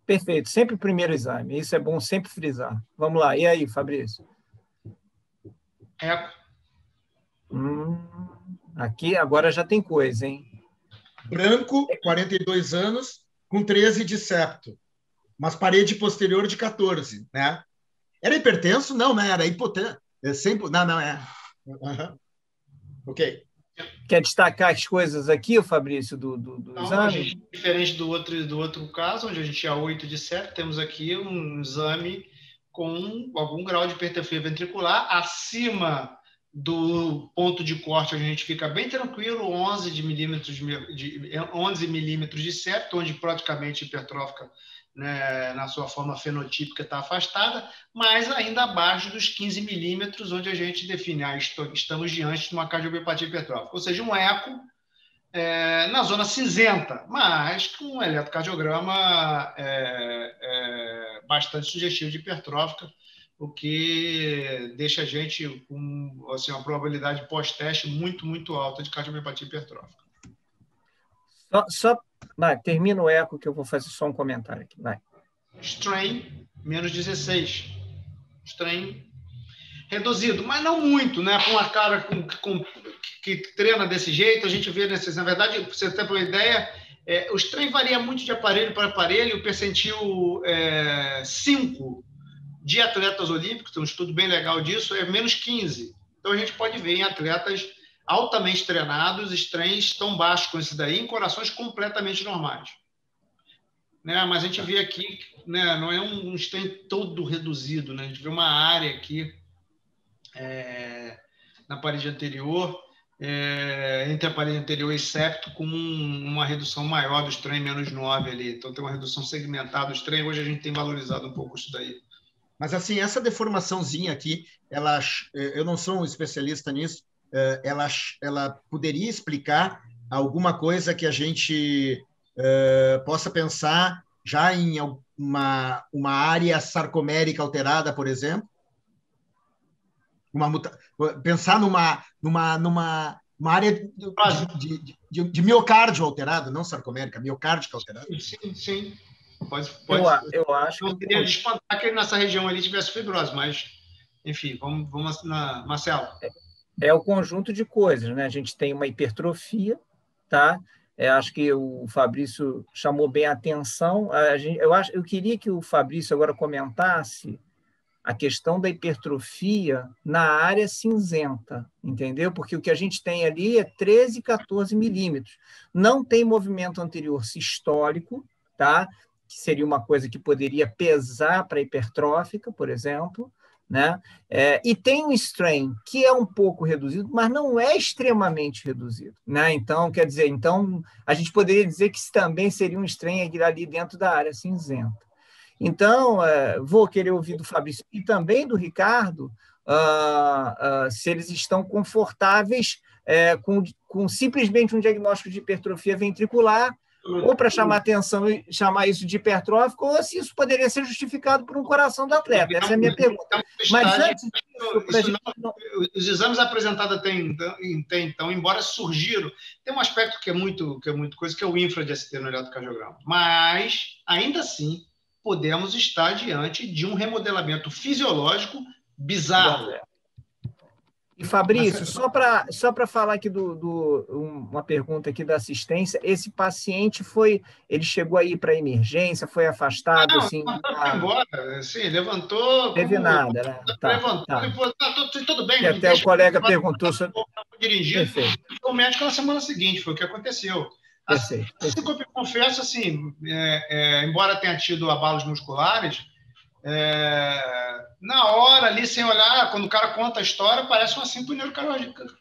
B: Perfeito. Sempre o primeiro exame. Isso é bom sempre frisar. Vamos lá. E aí, Fabrício?
C: Eco.
B: Aqui agora já tem coisa, hein?
D: Branco, 42 anos, com 13 de septo, mas parede posterior de 14, né? Era hipertenso? Não, né? Era hipotenso. Não, é. Ok.
B: Quer destacar as coisas aqui, Fabrício, do exame?
C: Diferente do outro caso, onde a gente tinha 8 de septo, temos aqui um exame com algum grau de hipertrofia ventricular acima do ponto de corte, onde a gente fica bem tranquilo, 11 milímetros de septo, onde praticamente hipertrófica, né, na sua forma fenotípica está afastada, mas ainda abaixo dos 15 milímetros, onde a gente define, estamos diante de uma cardiomiopatia hipertrófica, ou seja, um eco na zona cinzenta, mas com um eletrocardiograma bastante sugestivo de hipertrófica, o que deixa a gente com assim, uma probabilidade pós-teste muito, muito alta de cardiomiopatia hipertrófica.
B: Vai, termina o eco que eu vou fazer só um comentário aqui. Vai.
C: Strain, menos 16. Strain reduzido, mas não muito, né? Com uma cara que treina desse jeito, a gente vê nesses. Na verdade, para você ter uma ideia, o strain varia muito de aparelho para aparelho. O percentil 5 de atletas olímpicos, tem um estudo bem legal disso, é menos 15. Então a gente pode ver em atletas altamente treinados, strains tão baixos com esse daí, em corações completamente normais. Né? Mas a gente vê aqui, né, não é um strain todo reduzido, né? A gente vê uma área aqui na parede anterior, entre a parede anterior e septo, com uma redução maior do strain, menos 9 ali. Então tem uma redução segmentada do strain. Hoje a gente tem valorizado um pouco isso daí.
D: Mas, assim, essa deformaçãozinha aqui, eu não sou um especialista nisso, ela poderia explicar alguma coisa que a gente possa pensar já em uma área sarcomérica alterada, por exemplo? Pensar numa área de miocárdio alterado, não sarcomérica, miocárdica alterada.
C: Sim. Pode.
B: Eu acho
C: não queria espantar que ele nessa região ali tivesse fibrose, mas, enfim, vamos na Marcelo.
B: É o conjunto de coisas, né? A gente tem uma hipertrofia, tá? Acho que o Fabrício chamou bem a atenção. Eu queria que o Fabrício agora comentasse a questão da hipertrofia na área cinzenta, entendeu? Porque o que a gente tem ali é 13, 14 milímetros. Não tem movimento anterior sistólico, tá? Que seria uma coisa que poderia pesar para a hipertrófica, por exemplo, né? E tem um strain que é um pouco reduzido, mas não é extremamente reduzido, né? Então, quer dizer, a gente poderia dizer que também seria um strain ali dentro da área cinzenta. Então, vou querer ouvir do Fabrício e também do Ricardo se eles estão confortáveis com simplesmente um diagnóstico de hipertrofia ventricular, ou para chamar atenção e chamar isso de hipertrófico, ou se isso poderia ser justificado por um coração do atleta. Essa é a minha pergunta. Mas antes disso,
C: os exames apresentados até então, embora surgiram, tem um aspecto que é muito coisa, que é o infradiastema no eletrocardiograma. Mas, ainda assim, podemos estar diante de um remodelamento fisiológico bizarro.
B: E, Fabrício, só para falar aqui uma pergunta aqui da assistência, esse paciente ele chegou aí para emergência, foi afastado?
C: Não,
B: assim,
C: foi embora, sim, levantou.
B: Não teve nada, né?
C: Levantou e falou, tudo bem.
B: E até o colega perguntou sobre...
C: Dirigido, o médico na semana seguinte, foi o que aconteceu. Assim, eu confesso, assim, embora tenha tido abalos musculares, na hora ali, sem olhar, quando o cara conta a história, parece uma síndrome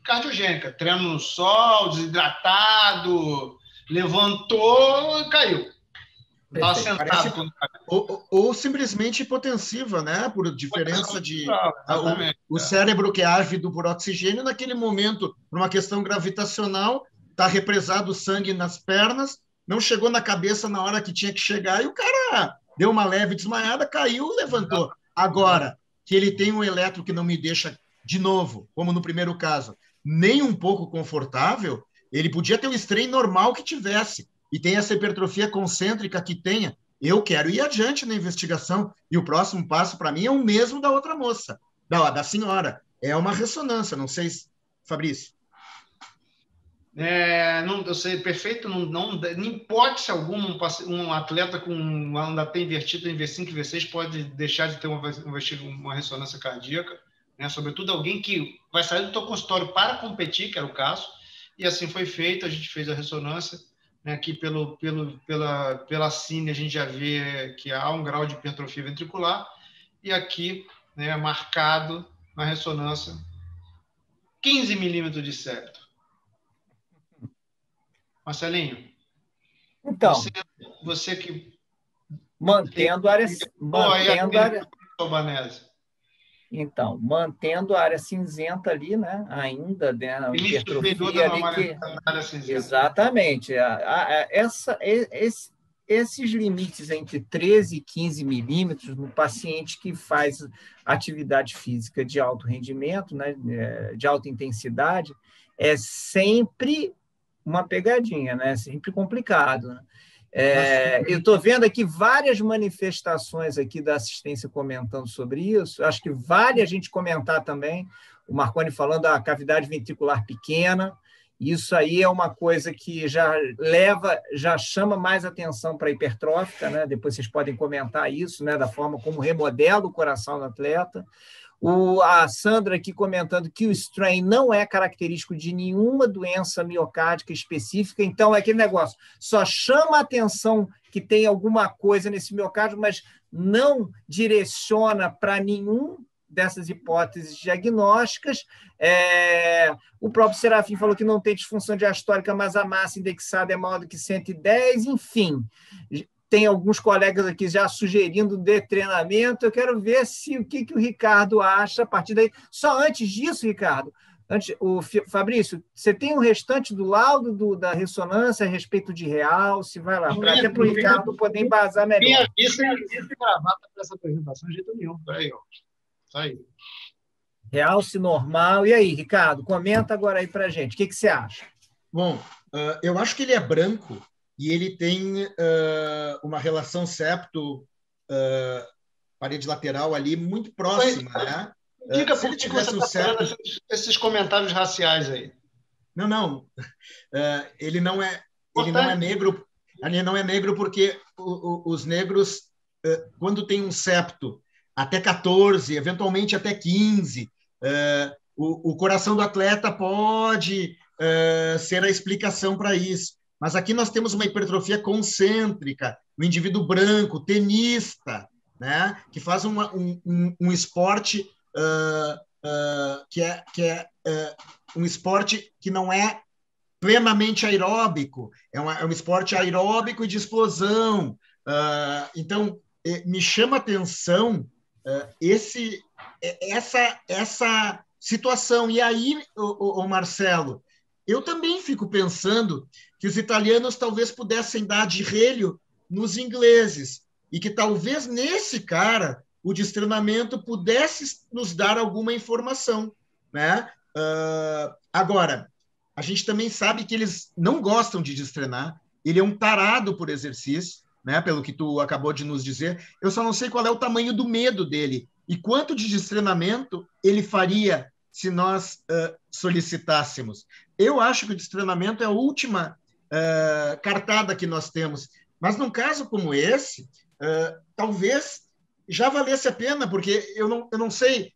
C: cardiogênica. Treino no sol, desidratado, levantou e caiu. Estava sentado quando caiu.
D: Ou simplesmente hipotensiva, né? Por diferença de... O cérebro que é ávido por oxigênio, naquele momento, por uma questão gravitacional, está represado o sangue nas pernas, não chegou na cabeça na hora que tinha que chegar, e o cara deu uma leve desmaiada, caiu, levantou. Agora, que ele tem um eletro que não me deixa, de novo, como no primeiro caso, nem um pouco confortável, ele podia ter o strain normal que tivesse, e tem essa hipertrofia concêntrica que tenha. Eu quero ir adiante na investigação, e o próximo passo, para mim, é o mesmo da outra moça, da senhora. É uma ressonância, não sei, Fabrício.
C: Eu sei, perfeito, não, em hipótese alguma, um atleta com um AT invertido em V5 e V6 pode deixar de ter uma ressonância cardíaca, né? Sobretudo alguém que vai sair do teu consultório para competir, que era o caso, e assim foi feito, a gente fez a ressonância, né? Aqui pela cine a gente já vê que há um grau de hipertrofia ventricular, e aqui, né, marcado na ressonância 15 milímetros de septo. Marcelinho,
B: então,
C: você que
B: mantendo a área
C: Então,
B: mantendo a área cinzenta ali, né? Ainda, né? A hipertrofia ali que... Exatamente. esses limites entre 13 e 15 milímetros no paciente que faz atividade física de alto rendimento, né, de alta intensidade, é sempre uma pegadinha, né? Sempre complicado, né? Eu estou vendo aqui várias manifestações aqui da assistência comentando sobre isso. Acho que vale a gente comentar também. O Marconi falando da cavidade ventricular pequena. Isso aí é uma coisa que já chama mais atenção para a hipertrófica, né? Depois vocês podem comentar isso, né? Da forma como remodela o coração do atleta. A Sandra aqui comentando que o strain não é característico de nenhuma doença miocárdica específica, então é aquele negócio, só chama a atenção que tem alguma coisa nesse miocárdio, mas não direciona para nenhum dessas hipóteses diagnósticas. O próprio Serafim falou que não tem disfunção diastólica, mas a massa indexada é maior do que 110, enfim. Tem alguns colegas aqui já sugerindo detreinamento. Eu quero ver o que o Ricardo acha a partir daí. Só antes disso, Ricardo, Fabrício, você tem o restante do laudo da ressonância a respeito de realce? Vai lá, até para o Ricardo poder embasar melhor.
C: Minha vista é gravata para essa apresentação, de jeito nenhum. Peraí, ó. Tá aí.
B: Realce normal. E aí, Ricardo, comenta agora aí para a gente. O que você acha?
D: Bom, eu acho que ele é branco e ele tem uma relação septo-parede lateral ali muito próxima, né?
C: Diga
D: se
C: por
D: ele
C: que
D: tivesse
C: você
D: um
C: está
D: septo...
C: esses comentários raciais aí.
D: Não. Ele não é negro. Ele não é negro porque os negros, quando tem um septo até 14, eventualmente até 15, o coração do atleta pode ser a explicação para isso. Mas aqui nós temos uma hipertrofia concêntrica, o indivíduo branco, tenista, né, que faz um esporte que é um esporte que não é plenamente aeróbico, é um esporte aeróbico e de explosão. Então, me chama a atenção essa situação. E aí, o Marcelo, eu também fico pensando que os italianos talvez pudessem dar de relho nos ingleses e que talvez nesse cara o destreinamento pudesse nos dar alguma informação, né? Agora, a gente também sabe que eles não gostam de destreinar, ele é um tarado por exercício, né? Pelo que tu acabou de nos dizer, eu só não sei qual é o tamanho do medo dele e quanto de destreinamento ele faria se nós solicitássemos. Eu acho que o destreinamento é a última cartada que nós temos, mas num caso como esse, talvez já valesse a pena, porque eu não sei,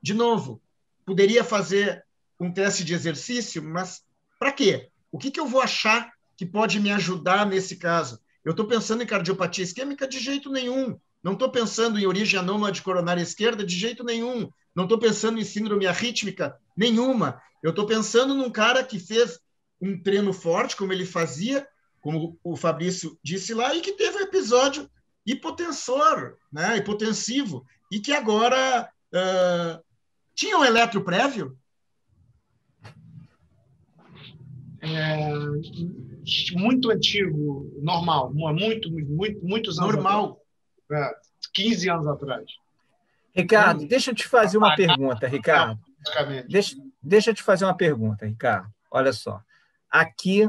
D: de novo, poderia fazer um teste de exercício, mas para quê? O que eu vou achar que pode me ajudar nesse caso? Eu estou pensando em cardiopatia isquêmica de jeito nenhum, não estou pensando em origem anômala de coronária esquerda de jeito nenhum, não estou pensando em síndrome arrítmica nenhuma, eu estou pensando num cara que fez um treino forte, como ele fazia, como o Fabrício disse lá, e que teve um episódio hipotensor, né, hipotensivo, e que agora tinha um eletro prévio?
C: Muito antigo, normal, muitos anos
D: normal.
C: Atrás. 15 anos atrás.
B: Ricardo, deixa eu te fazer uma pergunta, Ricardo. Deixa eu te fazer uma pergunta, Ricardo. Olha só. Aqui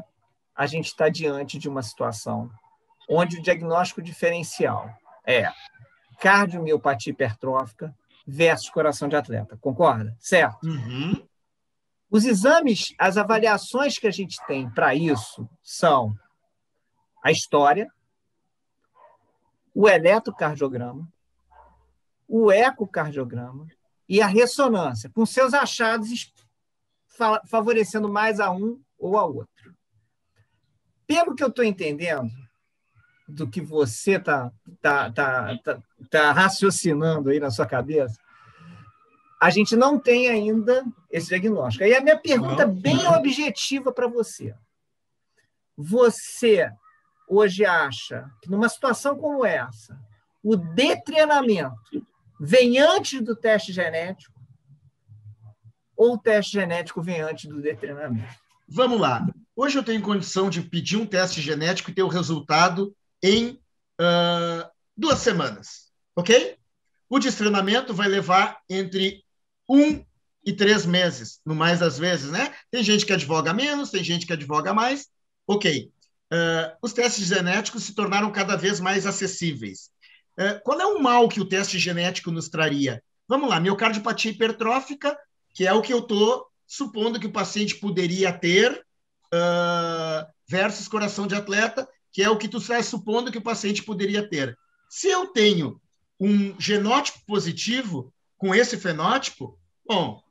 B: a gente está diante de uma situação onde o diagnóstico diferencial é cardiomiopatia hipertrófica versus coração de atleta. Concorda? Certo?
D: Uhum.
B: Os exames, as avaliações que a gente tem para isso são a história, o eletrocardiograma, o ecocardiograma e a ressonância, com seus achados favorecendo mais a um ou a outro. Pelo que eu estou entendendo, do que você tá raciocinando aí na sua cabeça, a gente não tem ainda esse diagnóstico. Aí a minha pergunta bem objetiva para você. Você hoje acha que numa situação como essa, o detreinamento vem antes do teste genético ou o teste genético vem antes do detreinamento?
D: Vamos lá. Hoje eu tenho condição de pedir um teste genético e ter o resultado em 2 semanas, ok? O destreinamento vai levar entre 1 e 3 meses, no mais das vezes, né? Tem gente que advoga menos, tem gente que advoga mais, ok. Os testes genéticos se tornaram cada vez mais acessíveis. Qual é o mal que o teste genético nos traria? Vamos lá, miocardiopatia hipertrófica, que é o que eu estou supondo que o paciente poderia ter, versus coração de atleta, que é o que tu estás supondo que o paciente poderia ter. Se eu tenho um genótipo positivo com esse fenótipo, bom,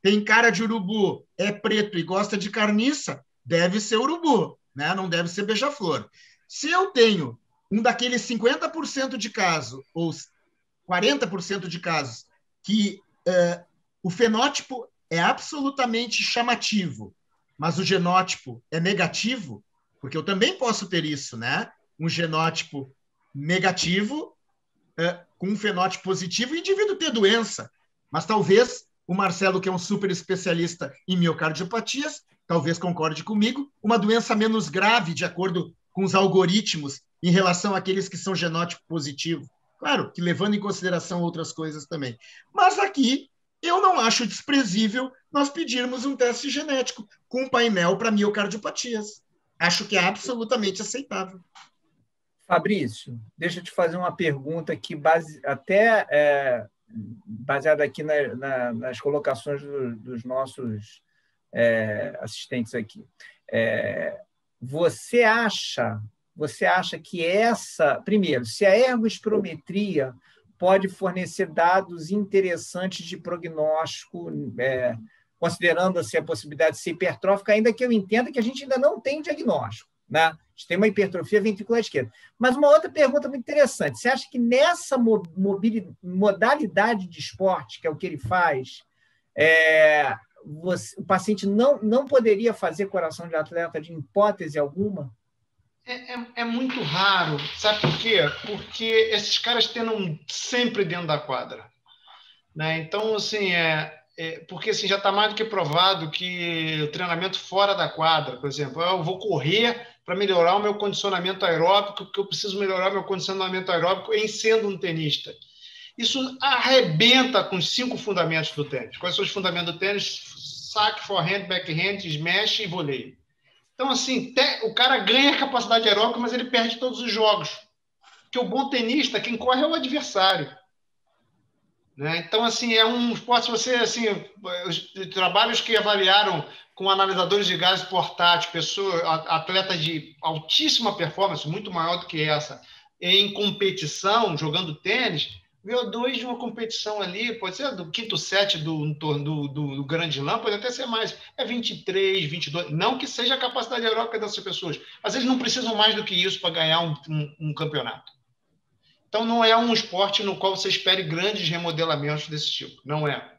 D: tem cara de urubu, é preto e gosta de carniça, deve ser urubu, né? Não deve ser beija-flor. Se eu tenho um daqueles 50% de casos, ou 40% de casos, que o fenótipo é absolutamente chamativo, mas o genótipo é negativo, porque eu também posso ter isso, né? Um genótipo negativo com um fenótipo positivo e o indivíduo ter doença. Mas talvez o Marcelo, que é um super especialista em miocardiopatias, talvez concorde comigo, uma doença menos grave, de acordo com os algoritmos, em relação àqueles que são genótipo positivo. Claro, que levando em consideração outras coisas também. Mas aqui, eu não acho desprezível nós pedirmos um teste genético com um painel para miocardiopatias. Acho que é absolutamente aceitável.
B: Fabrício, deixa eu te fazer uma pergunta aqui, baseada aqui nas colocações dos nossos assistentes aqui. Você acha que primeiro, se a ergospirometria pode fornecer dados interessantes de prognóstico, considerando-se a possibilidade de ser hipertrófica, ainda que eu entenda que a gente ainda não tem diagnóstico, né? A gente tem uma hipertrofia ventricular esquerda. Mas uma outra pergunta muito interessante, você acha que nessa modalidade de esporte, que é o que ele faz, o paciente não poderia fazer coração de atleta de hipótese alguma?
C: É muito raro. Sabe por quê? Porque esses caras treinam sempre dentro da quadra, né? Então, assim, porque assim, já está mais do que provado que o treinamento fora da quadra, por exemplo, eu vou correr para melhorar o meu condicionamento aeróbico, porque eu preciso melhorar meu condicionamento aeróbico em sendo um tenista. Isso arrebenta com os 5 fundamentos do tênis. Quais são os fundamentos do tênis? Saque, forehand, backhand, smash e voleio. Então, assim, o cara ganha capacidade aeróbica, mas ele perde todos os jogos. Porque o bom tenista, quem corre é o adversário, né? Então, assim, é um esporte, assim, os trabalhos que avaliaram com analisadores de gases portáteis, atletas de altíssima performance, muito maior do que essa, em competição, jogando tênis, VO2 de uma competição ali, pode ser do quinto set do Grande Slam, pode até ser mais, 23, 22, não que seja a capacidade aeróbica dessas pessoas, mas eles não precisam mais do que isso para ganhar um campeonato. Então, não é um esporte no qual você espere grandes remodelamentos desse tipo. Não é.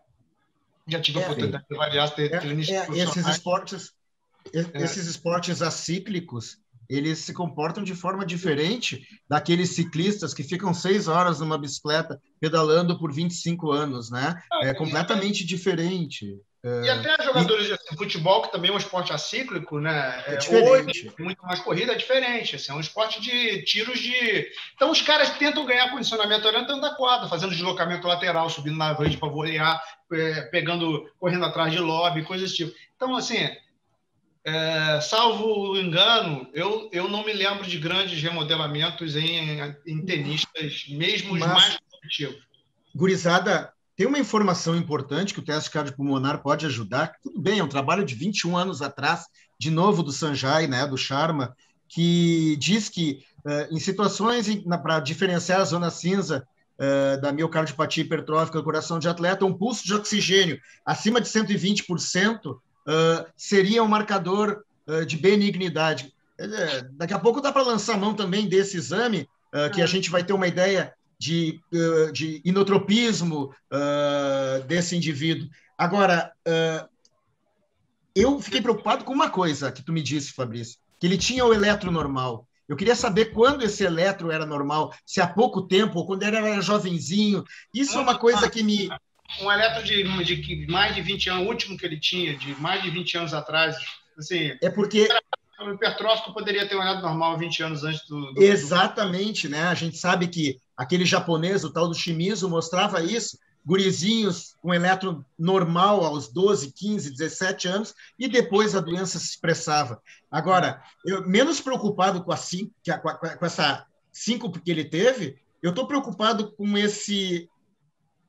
C: Já tive a oportunidade de avaliar
D: esses esportes acíclicos, eles se comportam de forma diferente daqueles ciclistas que ficam 6 horas numa bicicleta pedalando por 25 anos, né? É completamente diferente.
C: E até jogadores de futebol, que também é um esporte acíclico, né?
D: É diferente.
C: Hoje, muito mais corrida, é diferente. Assim, é um esporte de tiros de... Então, os caras tentam ganhar condicionamento orientando da quadra, fazendo deslocamento lateral, subindo na rede para volear, correndo atrás de lobby, coisas desse tipo. Então, assim, salvo o engano, eu não me lembro de grandes remodelamentos em tenistas, mesmo os mais competitivos.
D: Gurizada, tem uma informação importante que o teste cardiopulmonar pode ajudar. Tudo bem, é um trabalho de 21 anos atrás, de novo do Sanjay, né, do Sharma, que diz que em situações para diferenciar a zona cinza da miocardiopatia hipertrófica do coração de atleta, um pulso de oxigênio acima de 120% seria um marcador de benignidade. Daqui a pouco dá para lançar a mão também desse exame, que a gente vai ter uma ideia de inotropismo desse indivíduo. Agora, eu fiquei preocupado com uma coisa que tu me disse, Fabrício, que ele tinha o eletro normal. Eu queria saber quando esse eletro era normal, se há pouco tempo, ou quando ele era jovenzinho. Isso é uma coisa que me...
C: Um eletro de mais de 20 anos, o último que ele tinha, de mais de 20 anos atrás, assim...
D: É porque...
C: O hipertrófico poderia ter olhado normal 20 anos antes
D: Exatamente, né? A gente sabe que aquele japonês, o tal do Shimizu, mostrava isso, gurizinhos com eletro normal aos 12, 15, 17 anos, e depois a doença se expressava. Agora, eu menos preocupado com essa síncope que ele teve, eu estou preocupado com esse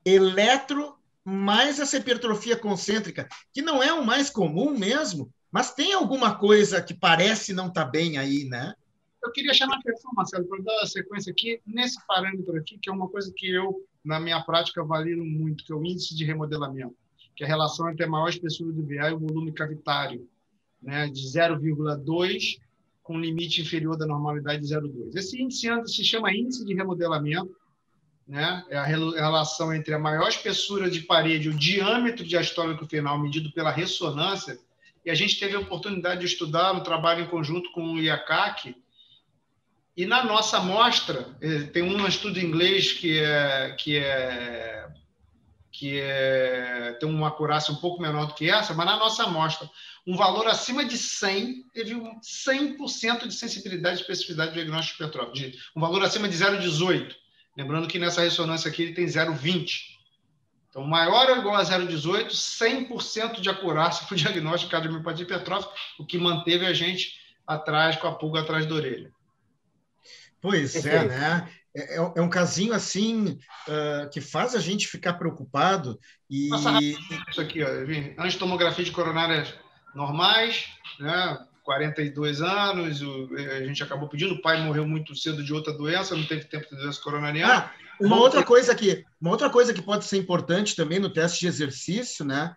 D: eletro mais essa hipertrofia concêntrica, que não é o mais comum mesmo, mas tem alguma coisa que parece não estar bem aí, né?
C: Eu queria chamar a atenção, Marcelo, para dar a sequência aqui, nesse parâmetro aqui, que é uma coisa que eu, na minha prática, avalio muito, que é o índice de remodelamento, que é a relação entre a maior espessura do VA e o volume cavitário, né, de 0,2, com limite inferior da normalidade de 0,2. Esse índice se chama índice de remodelamento, né? É a relação entre a maior espessura de parede, o diâmetro diastólico final medido pela ressonância, e a gente teve a oportunidade de estudar um trabalho em conjunto com o IACAC, e na nossa amostra, tem um estudo em inglês tem uma acurácia um pouco menor do que essa, mas na nossa amostra, um valor acima de 100 teve 100% de sensibilidade e especificidade do diagnóstico hipertrófico, um valor acima de 0,18. Lembrando que nessa ressonância aqui ele tem 0,20. Então, maior ou igual a 0,18, 100% de acurácia para o diagnóstico de cardiomiopatia hipertrófica, o que manteve a gente atrás, com a pulga atrás da orelha.
D: Pois é, né? É um casinho assim que faz a gente ficar preocupado. E
C: isso aqui, ó, angitomografia de coronárias normais, né? 42 anos, a gente acabou pedindo, o pai morreu muito cedo de outra doença, não teve tempo de doença coronariana.
D: Uma outra coisa que pode ser importante também no teste de exercício, né?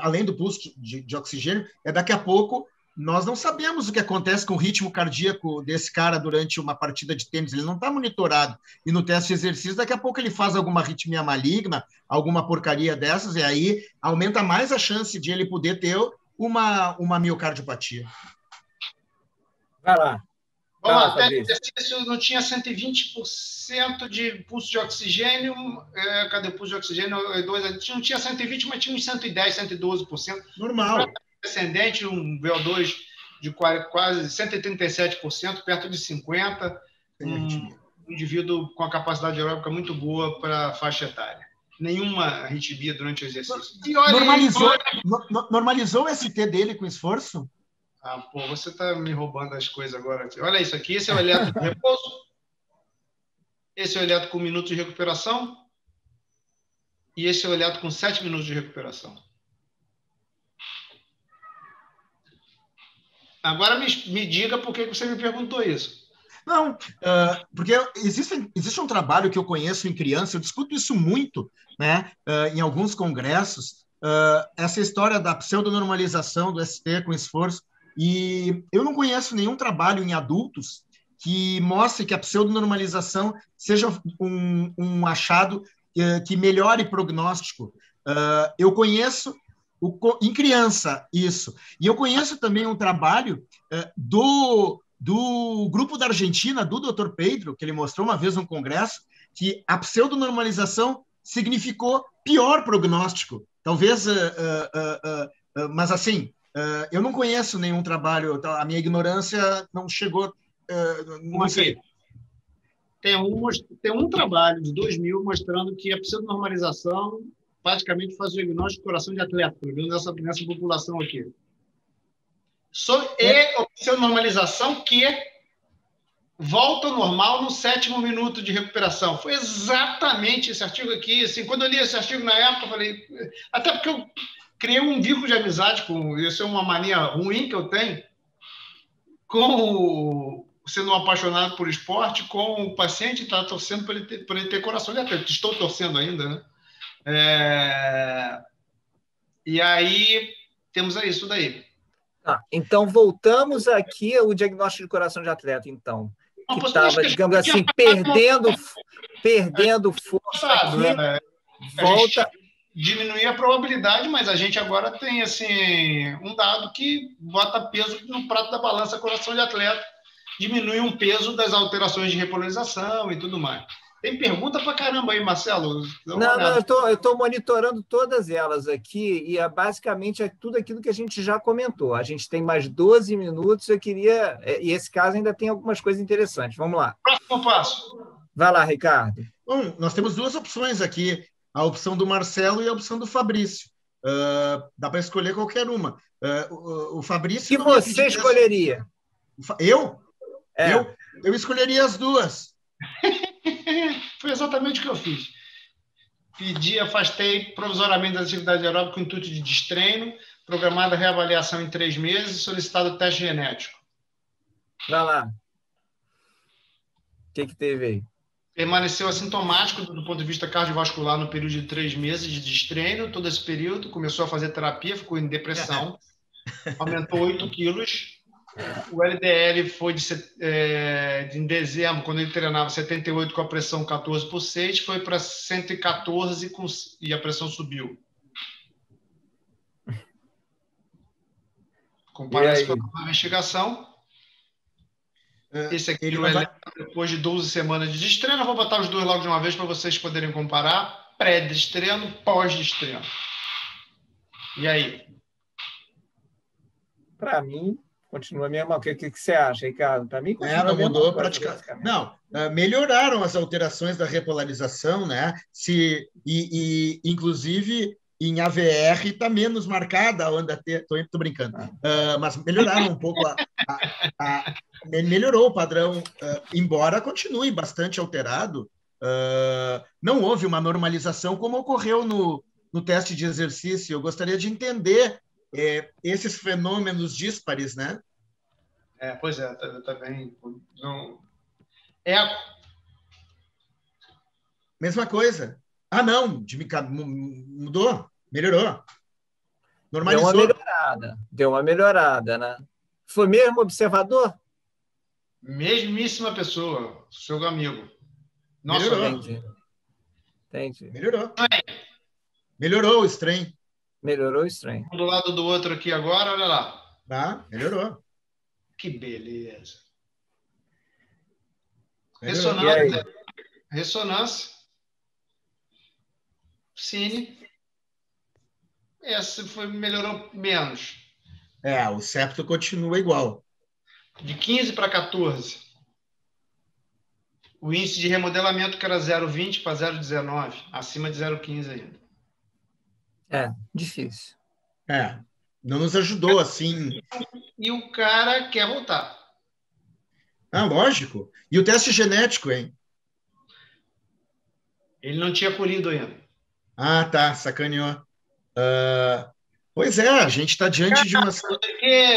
D: Além do pulso de oxigênio, daqui a pouco nós não sabemos o que acontece com o ritmo cardíaco desse cara durante uma partida de tênis, ele não está monitorado. E no teste de exercício, daqui a pouco ele faz alguma arritmia maligna, alguma porcaria dessas, e aí aumenta mais a chance de ele poder ter uma miocardiopatia.
B: Vai lá.
C: Vamos lá, até exercício não tinha 120% de pulso de oxigênio. Cadê o pulso de oxigênio? Não tinha 120%, mas tinha uns 110%, 112%.
D: Normal.
C: Descendente, um VO2 de quase 137%, perto de 50%. Um indivíduo com a capacidade aeróbica muito boa para a faixa etária. Nenhuma arritmia durante o exercício.
D: Normalizou o ST dele com esforço?
C: Pô, você está me roubando as coisas agora. Olha isso aqui, esse é o eletro de repouso. Esse é o eletro com 1 minuto de recuperação. E esse é o eletro com 7 minutos de recuperação. Agora me diga por que você me perguntou isso.
D: Não, porque existe um trabalho que eu conheço em criança, eu discuto isso muito, né, em alguns congressos, essa história da pseudonormalização do ST com esforço, e eu não conheço nenhum trabalho em adultos que mostre que a pseudonormalização seja um achado que melhore prognóstico. Eu conheço em criança isso, e eu conheço também um trabalho do grupo da Argentina, do Dr. Pedro, que ele mostrou uma vez no congresso, que a pseudonormalização significou pior prognóstico. Talvez, mas assim, eu não conheço nenhum trabalho, a minha ignorância não chegou... não sei.
C: Tem um trabalho de 2000 mostrando que a pseudonormalização praticamente faz o diagnóstico de coração de atleta, pelo menos nessa população aqui. E a pseudonormalização que volta ao normal no 7º minuto de recuperação. Foi exatamente esse artigo aqui. Assim, quando eu li esse artigo na época, eu falei... Até porque eu criei um vínculo de amizade com... Isso é uma mania ruim que eu tenho. Sendo um apaixonado por esporte, com o paciente está torcendo para ele ter coração de atleta. Estou torcendo ainda, né? E aí, temos isso daí.
B: Então, voltamos aqui ao diagnóstico de coração de atleta, então. Que estava, digamos assim, perdendo força aqui, volta...
C: Diminuir a probabilidade, mas a gente agora tem assim, um dado que bota peso no prato da balança coração de atleta, diminui um peso das alterações de repolarização e tudo mais. Tem pergunta pra caramba aí, Marcelo.
B: Não, eu estou monitorando todas elas aqui e basicamente é tudo aquilo que a gente já comentou. A gente tem mais 12 minutos, eu queria. E esse caso ainda tem algumas coisas interessantes. Vamos lá.
C: Próximo passo.
B: Vai lá, Ricardo.
D: Bom, nós temos duas opções aqui, a opção do Marcelo e a opção do Fabrício. Dá para escolher qualquer uma. O Fabrício...
B: Que você escolheria?
D: Eu? Eu escolheria as duas.
C: Foi exatamente o que eu fiz. Afastei provisoriamente da atividade aeróbica com o intuito de destreino, programada reavaliação em 3 meses e solicitado teste genético.
B: Vai lá. O que teve aí?
C: Permaneceu assintomático do ponto de vista cardiovascular no período de 3 meses de destreino, todo esse período, começou a fazer terapia, ficou em depressão, aumentou 8 quilos. O LDL foi em dezembro, quando ele treinava 78 com a pressão 14/6, foi para 114 e a pressão subiu. Comparece com a investigação. Esse aqui depois de 12 semanas de destreino. Eu vou botar os dois logo de uma vez para vocês poderem comparar. Pré-destreino, pós-destreino. E aí?
B: Para mim, continua a mesma. O que você acha, Ricardo? Para mim, continua
D: não mudou
B: coisa,
D: praticamente. Não, melhoraram as alterações da repolarização, né? Inclusive, em AVR está menos marcada a onda T. Estou brincando. Mas melhoraram um pouco melhorou o padrão, embora continue bastante alterado. Não houve uma normalização como ocorreu no teste de exercício. Eu gostaria de entender esses fenômenos díspares, né?
C: Pois é, tá bem. Não...
D: Mesma coisa. Não, mudou, melhorou. Normalizou.
B: Deu uma melhorada, né? Foi mesmo observador?
C: Mesmíssima pessoa, seu amigo.
D: Nossa,
B: Entendi.
D: Melhorou o estranho.
B: Melhorou o estranho.
C: Um do lado do outro aqui agora, olha lá.
D: Melhorou.
C: Que beleza.
D: Melhorou.
C: Ressonância. Cine. Essa melhorou menos.
D: O septo continua igual.
C: De 15 para 14. O índice de remodelamento que era 0,20 para 0,19. Acima de 0,15 ainda.
B: Difícil.
D: Não nos ajudou assim.
C: E o cara quer voltar.
D: Lógico. E o teste genético, hein?
C: Ele não tinha colhido ainda.
D: Tá. Sacaneou. Pois a gente está diante de uma...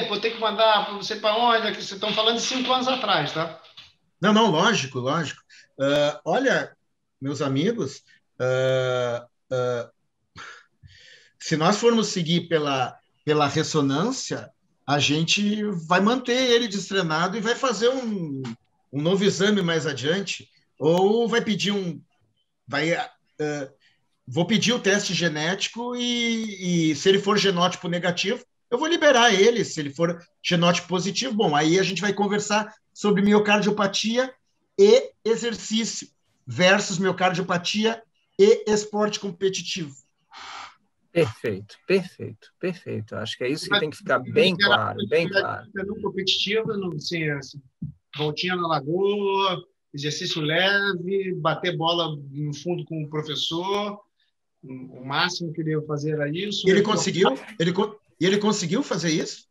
C: Vou ter que mandar para você para onde? Vocês estão falando de 5 anos atrás, tá?
D: Não, lógico. Olha, meus amigos, se nós formos seguir pela ressonância, a gente vai manter ele destrenado e vai fazer um novo exame mais adiante, ou vai pedir vou pedir o teste genético e se ele for genótipo negativo, eu vou liberar ele. Se ele for genótipo positivo, bom, aí a gente vai conversar sobre miocardiopatia e exercício versus miocardiopatia e esporte competitivo.
B: Perfeito. Acho que é isso que tem que ficar bem claro.
C: Não competitivo, assim, voltinha na lagoa, exercício leve, bater bola no fundo com o professor. O máximo que ele ia fazer era isso.
D: Ele conseguiu? Ele conseguiu fazer isso?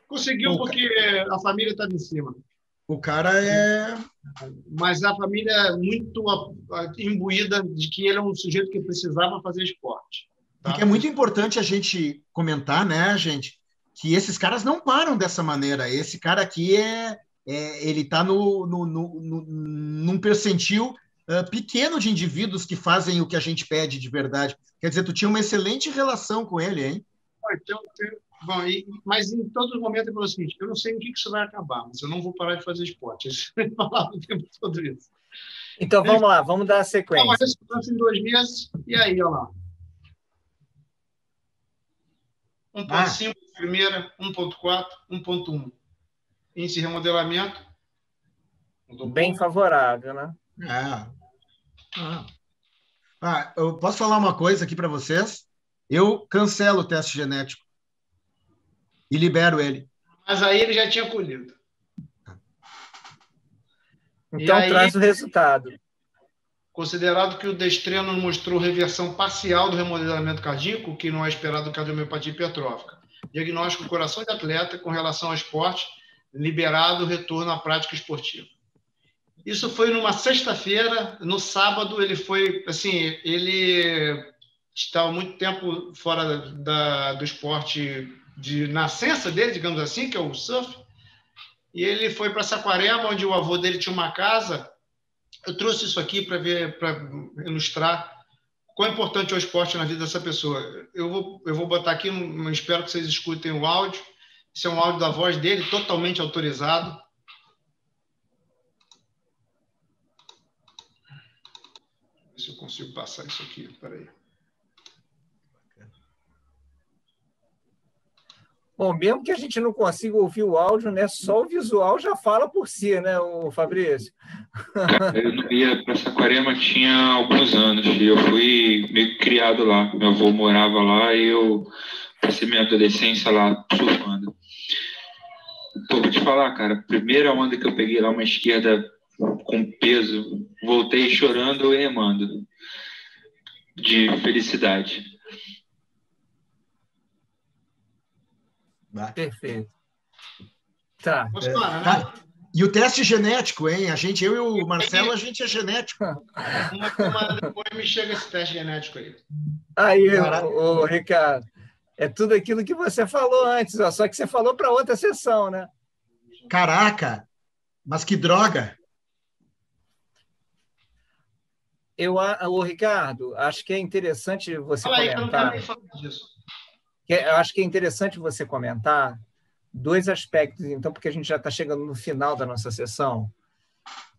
C: Conseguiu, porque a família estava em cima.
D: O cara
C: Mas a família é muito imbuída de que ele é um sujeito que precisava fazer esporte. Tá?
D: Porque é muito importante a gente comentar, né, gente, que esses caras não param dessa maneira. Esse cara aqui ele está num percentil pequeno de indivíduos que fazem o que a gente pede de verdade. Quer dizer, tu tinha uma excelente relação com ele, hein?
C: Bom, mas em todo momento ele falou o seguinte: eu não sei em que isso vai acabar, mas eu não vou parar de fazer esporte. Ele falava o tempo todo isso.
B: Então, vamos lá, vamos dar a sequência.
C: Uma ressonância em 2 meses, e aí, olha lá. 1,5 primeira, 1,4, 1,1. Índice de remodelamento.
B: Bem favorável, né?
D: Eu posso falar uma coisa aqui para vocês? Eu cancelo o teste genético e libero ele.
C: Mas aí ele já tinha colhido.
B: Então,
C: aí,
B: traz o resultado.
C: Considerado que o destreno mostrou reversão parcial do remodelamento cardíaco, que não é esperado do cardiomiopatia hipertrófica. Diagnóstico coração de atleta com relação ao esporte, liberado, retorno à prática esportiva. Isso foi numa sexta-feira. No sábado, ele foi, assim, ele estava muito tempo fora do esporte de nascença dele, digamos assim, que é o surf, e ele foi para Saquarema, onde o avô dele tinha uma casa. Eu trouxe isso aqui para ilustrar quão importante é o esporte na vida dessa pessoa. Eu vou botar aqui, espero que vocês escutem o áudio. Esse é um áudio da voz dele, totalmente autorizado. Vou ver se eu consigo passar isso aqui. Espera aí.
B: Bom, mesmo que a gente não consiga ouvir o áudio, né? Só o visual já fala por si, né, o Fabrício?
E: Eu não ia para Saquarema tinha alguns anos e eu fui meio que criado lá. Meu avô morava lá e eu passei minha adolescência lá surfando. Pô, vou te falar, cara, a primeira onda que eu peguei lá, uma esquerda com peso, voltei chorando e remando de felicidade.
B: Perfeito. Tá.
D: E o teste genético, hein? Eu e o Marcelo, a gente é genético.
C: Uma semana depois me chega esse teste genético aí.
B: Aí, o Ricardo, é tudo aquilo que você falou antes, ó, só que você falou para outra sessão, né?
D: Caraca! Mas que droga!
B: O Ricardo, acho que é interessante você comentar.
C: Eu falar disso.
B: Eu acho que é interessante você comentar dois aspectos, então, porque a gente já está chegando no final da nossa sessão,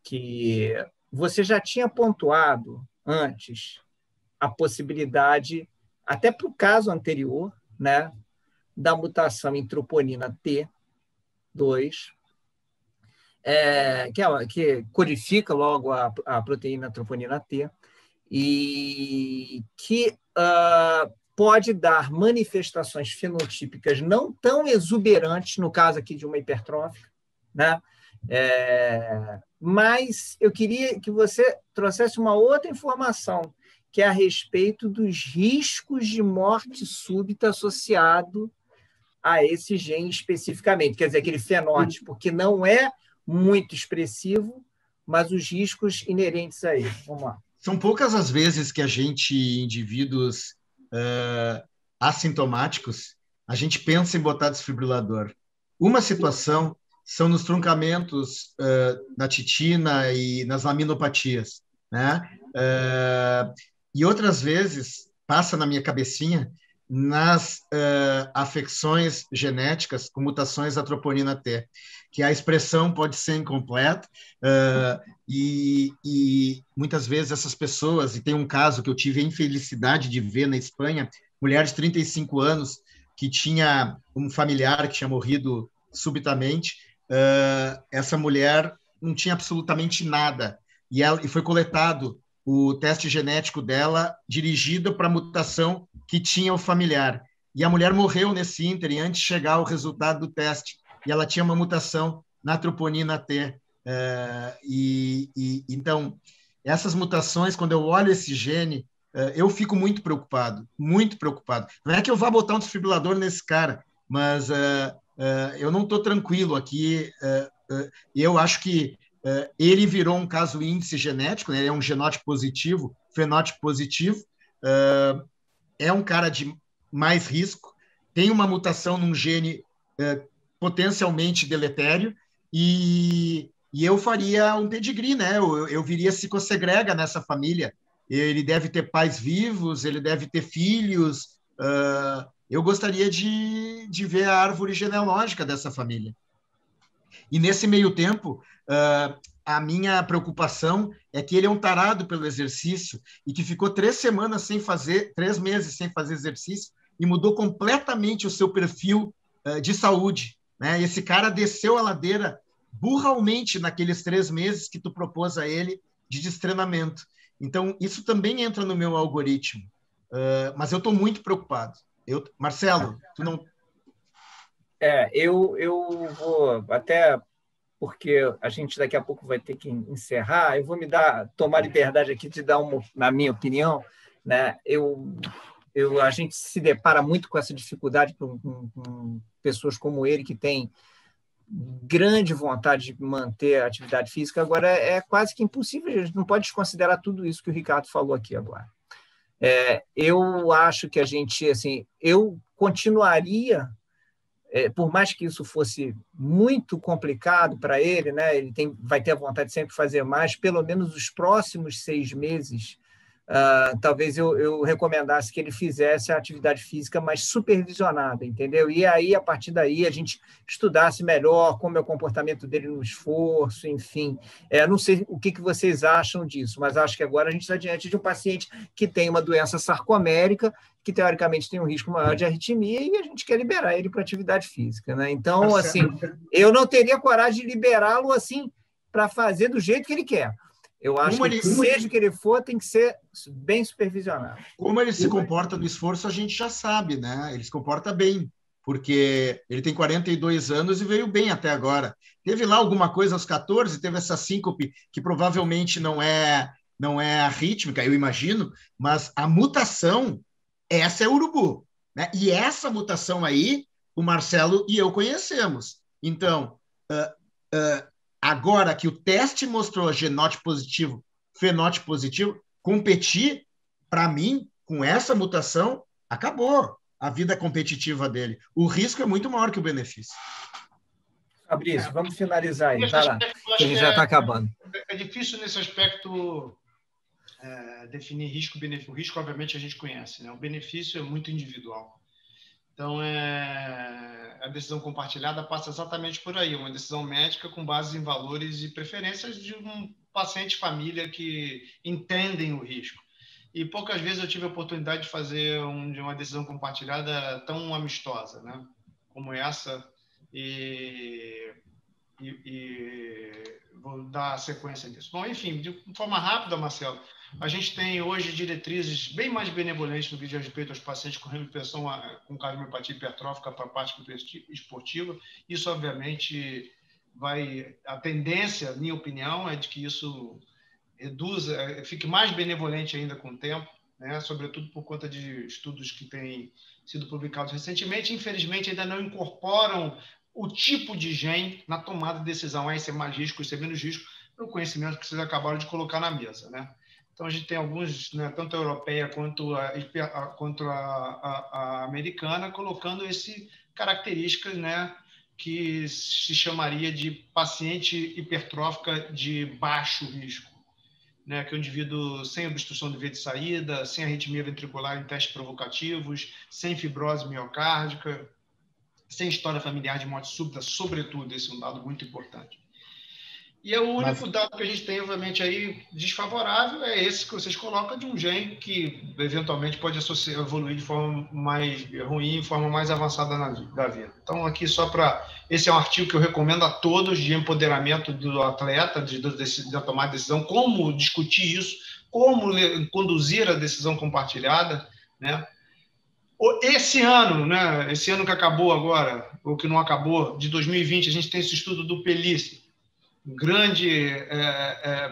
B: que você já tinha pontuado antes a possibilidade, até para o caso anterior, né, da mutação em troponina T2, que codifica logo a proteína troponina T, e que pode dar manifestações fenotípicas não tão exuberantes, no caso aqui de uma hipertrófica, né? Mas eu queria que você trouxesse uma outra informação, que é a respeito dos riscos de morte súbita associado a esse gene especificamente, quer dizer, aquele fenótipo que não é muito expressivo, mas os riscos inerentes a ele. Vamos lá.
D: São poucas as vezes que a gente, indivíduos assintomáticos, a gente pensa em botar desfibrilador. Uma situação são nos truncamentos da titina e nas laminopatias, né? E outras vezes, passa na minha cabecinha, nas afecções genéticas com mutações da troponina T, que a expressão pode ser incompleta e muitas vezes essas pessoas, e tem um caso que eu tive a infelicidade de ver na Espanha, mulher de 35 anos que tinha um familiar que tinha morrido subitamente, essa mulher não tinha absolutamente nada, e foi coletado o teste genético dela dirigido para a mutação que tinha o familiar. E a mulher morreu nesse ínterim antes de chegar ao resultado do teste. E ela tinha uma mutação na troponina T. Então, essas mutações, quando eu olho esse gene, eu fico muito preocupado, muito preocupado. Não é que eu vá botar um desfibrilador nesse cara, mas eu não estou tranquilo aqui. Eu acho que ele virou um caso índice genético, né? Ele é um genótipo positivo, fenótipo positivo, é um cara de mais risco, tem uma mutação num gene potencialmente deletério, e eu faria um pedigree, né? Eu viria psicossegrega nessa família. Ele deve ter pais vivos, ele deve ter filhos. Eu gostaria de ver a árvore genealógica dessa família. E nesse meio tempo, a minha preocupação é que ele é um tarado pelo exercício e que ficou 3 meses sem fazer exercício e mudou completamente o seu perfil de saúde, né? Esse cara desceu a ladeira burralmente naqueles 3 meses que tu propôs a ele de destreinamento. Então, isso também entra no meu algoritmo. Mas eu estou muito preocupado. Marcelo, tu não...
B: Eu vou até, porque a gente daqui a pouco vai ter que encerrar, eu vou tomar liberdade aqui de dar na minha opinião, né? A gente se depara muito com essa dificuldade com pessoas como ele, que têm grande vontade de manter a atividade física. Agora, é quase que impossível, a gente não pode desconsiderar tudo isso que o Ricardo falou aqui agora. Eu acho que eu continuaria, por mais que isso fosse muito complicado para ele, né? Ele vai ter a vontade de sempre fazer mais, pelo menos os próximos 6 meses, talvez eu recomendasse que ele fizesse a atividade física mais supervisionada, entendeu? E aí, a partir daí, a gente estudasse melhor como é o comportamento dele no esforço, enfim. Não sei o que vocês acham disso, mas acho que agora a gente está diante de um paciente que tem uma doença sarcomérica, que teoricamente tem um risco maior de arritmia, e a gente quer liberar ele para atividade física, né? Então, eu não teria coragem de liberá-lo assim para fazer do jeito que ele quer. Eu acho que seja o que ele for, tem que ser bem supervisionado.
D: Como ele se comporta no esforço, a gente já sabe, né? Ele se comporta bem, porque ele tem 42 anos e veio bem até agora. Teve lá alguma coisa aos 14, teve essa síncope, que provavelmente não é arrítmica, eu imagino, mas a mutação, essa é urubu, né? E essa mutação aí, o Marcelo e eu conhecemos. Então, agora que o teste mostrou genótipo positivo, fenótipo positivo, competir, para mim, com essa mutação, acabou a vida competitiva dele. O risco é muito maior que o benefício.
B: Fabrício, vamos finalizar aí. Vai lá, que a gente já está acabando.
C: É difícil nesse aspecto definir risco-benefício. O risco, obviamente, a gente conhece, né? O benefício é muito individual. Então, a decisão compartilhada passa exatamente por aí, uma decisão médica com base em valores e preferências de um paciente, família que entendem o risco. E poucas vezes eu tive a oportunidade de fazer uma decisão compartilhada tão amistosa, né? Como essa, e vou dar sequência nisso. Bom, enfim, de forma rápida, Marcelo, a gente tem hoje diretrizes bem mais benevolentes no que diz respeito aos pacientes com reimpressão com cardiomiopatia hipertrófica para a parte esportiva. Isso, obviamente, a tendência, minha opinião, é de que isso fique mais benevolente ainda com o tempo, né? Sobretudo por conta de estudos que têm sido publicados recentemente. Infelizmente, ainda não incorporam o tipo de gene na tomada de decisão. Isso é mais risco, isso é menos risco, pelo conhecimento que vocês acabaram de colocar na mesa, né? Então, a gente tem alguns, né, tanto a europeia quanto a americana, colocando características, né, que se chamaria de paciente hipertrófica de baixo risco, né, que é um indivíduo sem obstrução de via de saída, sem arritmia ventricular em testes provocativos, sem fibrose miocárdica, sem história familiar de morte súbita, sobretudo. Esse é um dado muito importante. E o único dado que a gente tem, obviamente, aí desfavorável é esse que vocês colocam, de um gene que, eventualmente, pode evoluir de forma mais ruim, de forma mais avançada da vida. Então, aqui só para... Esse é um artigo que eu recomendo a todos, de empoderamento do atleta, de tomar decisão, como discutir isso, como conduzir a decisão compartilhada, né? Esse ano, né? Esse ano que acabou agora, ou que não acabou, de 2020, a gente tem esse estudo do Pelice, um grande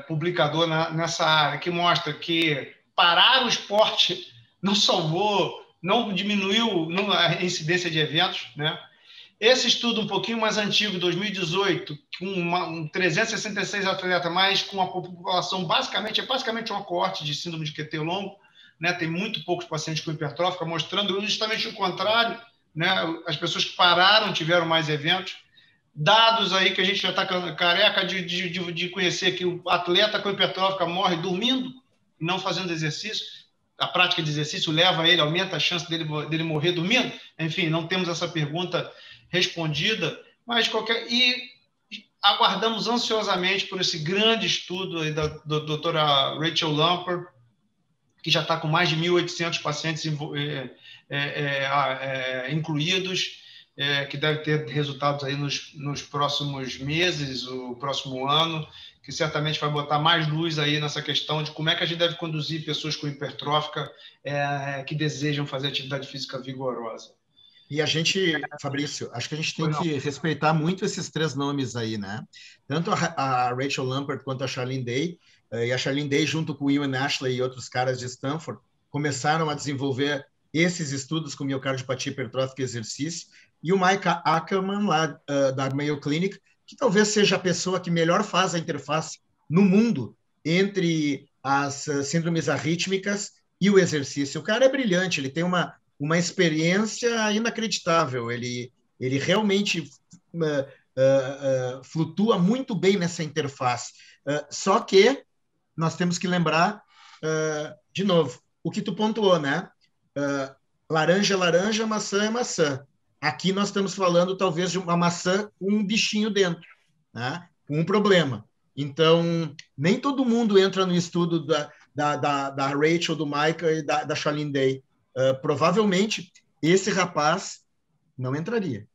C: publicador nessa área, que mostra que parar o esporte não salvou, não diminuiu a incidência de eventos, né? Esse estudo um pouquinho mais antigo, 2018, com 366 atletas, mas com a população basicamente uma coorte de síndrome de QT longo, né? Tem muito poucos pacientes com hipertrófica, mostrando justamente o contrário, né? As pessoas que pararam tiveram mais eventos. Dados aí que a gente já está careca de conhecer, que o atleta com hipertrófica morre dormindo, não fazendo exercício. A prática de exercício leva ele, aumenta a chance dele morrer dormindo. Enfim, não temos essa pergunta respondida, mas e aguardamos ansiosamente por esse grande estudo aí da doutora Rachel Lampert, que já está com mais de 1.800 pacientes incluídos, que deve ter resultados aí nos próximos meses, o próximo ano, que certamente vai botar mais luz aí nessa questão de como é que a gente deve conduzir pessoas com hipertrófica que desejam fazer atividade física vigorosa.
D: E a gente, Fabrício, acho que a gente tem que respeitar muito esses 3 nomes aí, né? Tanto a Rachel Lampert quanto a Charlene Day, e a Charlene Day, junto com o Ewan Ashley e outros caras de Stanford, começaram a desenvolver esses estudos com miocardiopatia hipertrófica e exercício, e o Mike Ackerman, lá da Mayo Clinic, que talvez seja a pessoa que melhor faz a interface no mundo entre as síndromes arrítmicas e o exercício. O cara é brilhante, ele tem uma experiência inacreditável, ele realmente flutua muito bem nessa interface. Só que nós temos que lembrar, de novo, o que tu pontuou, né? Laranja é laranja, maçã é maçã. Aqui nós estamos falando, talvez, de uma maçã com um bichinho dentro, né? Com um problema. Então, nem todo mundo entra no estudo da Rachel, do Micah e da Charlene Day. Provavelmente, esse rapaz não entraria.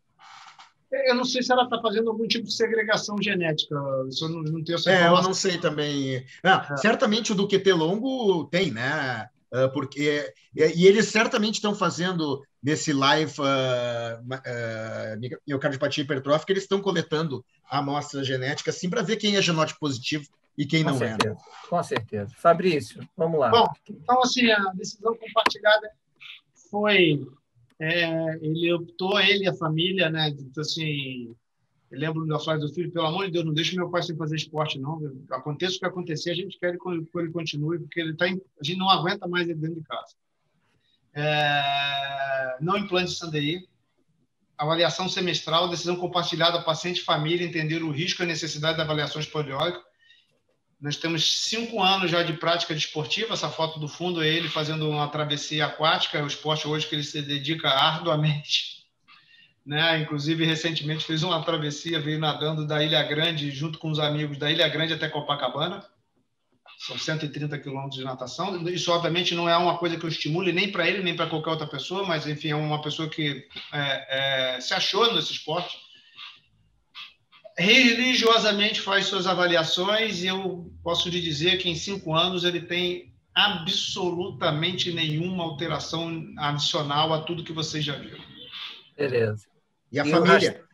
C: Eu não sei se ela está fazendo algum tipo de segregação genética. Isso eu não tenho essa informação.
D: Eu não sei também. Certamente o do QT longo tem, né? Porque e eles certamente estão fazendo nesse live miocardiopatia hipertrófica, eles estão coletando a amostra genética assim para ver quem é genótipo positivo e quem não é.
B: Com certeza. Fabrício, vamos lá.
C: Bom, então assim, a decisão compartilhada foi ele optou, ele e a família, né? Então, assim, eu lembro da frase do filho: pelo amor de Deus, não deixe meu pai sem fazer esporte, não. Aconteça o que acontecer, a gente quer que ele continue, porque a gente não aguenta mais ele dentro de casa. Não implante SANDI, avaliação semestral, decisão compartilhada, paciente e família, entender o risco e a necessidade da avaliação esporadiótica. Nós temos 5 anos já de prática desportiva. Essa foto do fundo é ele fazendo uma travessia aquática, o esporte hoje que ele se dedica arduamente, né? Inclusive, recentemente fez uma travessia, veio nadando da Ilha Grande, junto com os amigos, da Ilha Grande até Copacabana. São 130 quilômetros de natação. Isso, obviamente, não é uma coisa que eu estimule nem para ele, nem para qualquer outra pessoa, mas, enfim, é uma pessoa que se achou nesse esporte. Religiosamente faz suas avaliações e eu posso lhe dizer que em 5 anos ele tem absolutamente nenhuma alteração adicional a tudo que vocês já viram.
B: Beleza.
D: E a família?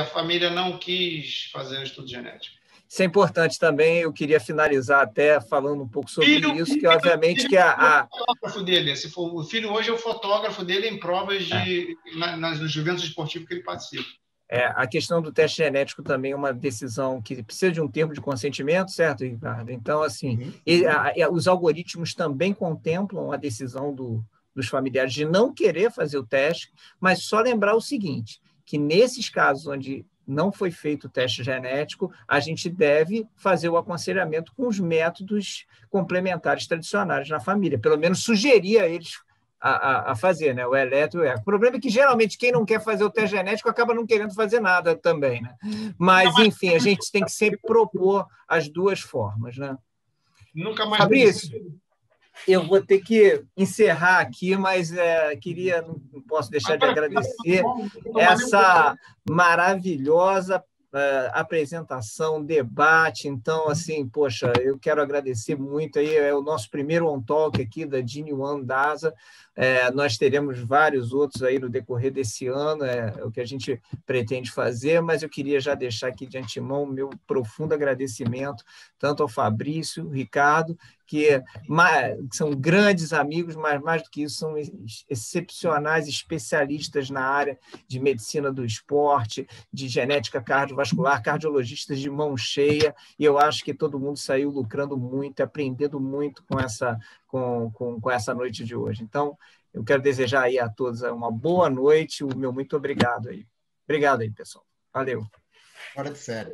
C: A família não quis fazer o estudo genético.
B: Isso é importante também. Eu queria finalizar até falando um pouco sobre isso, que obviamente que
C: fotógrafo dele, o filho hoje é o fotógrafo dele em provas nos eventos esportivos que ele participa.
B: A questão do teste genético também é uma decisão que precisa de um termo de consentimento, certo, Ricardo? Então, assim, os algoritmos também contemplam a decisão dos familiares de não querer fazer o teste, mas só lembrar o seguinte, que nesses casos onde não foi feito o teste genético, a gente deve fazer o aconselhamento com os métodos complementares tradicionais na família, pelo menos sugerir a eles a fazer, né? O eletro O problema é que, geralmente, quem não quer fazer o teste genético acaba não querendo fazer nada também, né? Mas, enfim, a gente tem que sempre propor as duas formas, né?
C: Nunca mais...
B: Fabrício, eu vou ter que encerrar aqui, mas não posso deixar de agradecer essa maravilhosa apresentação, debate. Então, assim, poxa, eu quero agradecer muito aí, é o nosso primeiro On Talk aqui da Gene One DASA. Nós teremos vários outros aí no decorrer desse ano, é o que a gente pretende fazer, mas eu queria já deixar aqui de antemão o meu profundo agradecimento, tanto ao Fabrício, Ricardo, que são grandes amigos, mas mais do que isso, são excepcionais especialistas na área de medicina do esporte, de genética cardiovascular, cardiologistas de mão cheia, e eu acho que todo mundo saiu lucrando muito, aprendendo muito com essa noite de hoje. Então, eu quero desejar aí a todos uma boa noite, o meu muito obrigado aí. Obrigado aí, pessoal. Valeu.
D: Fora de série.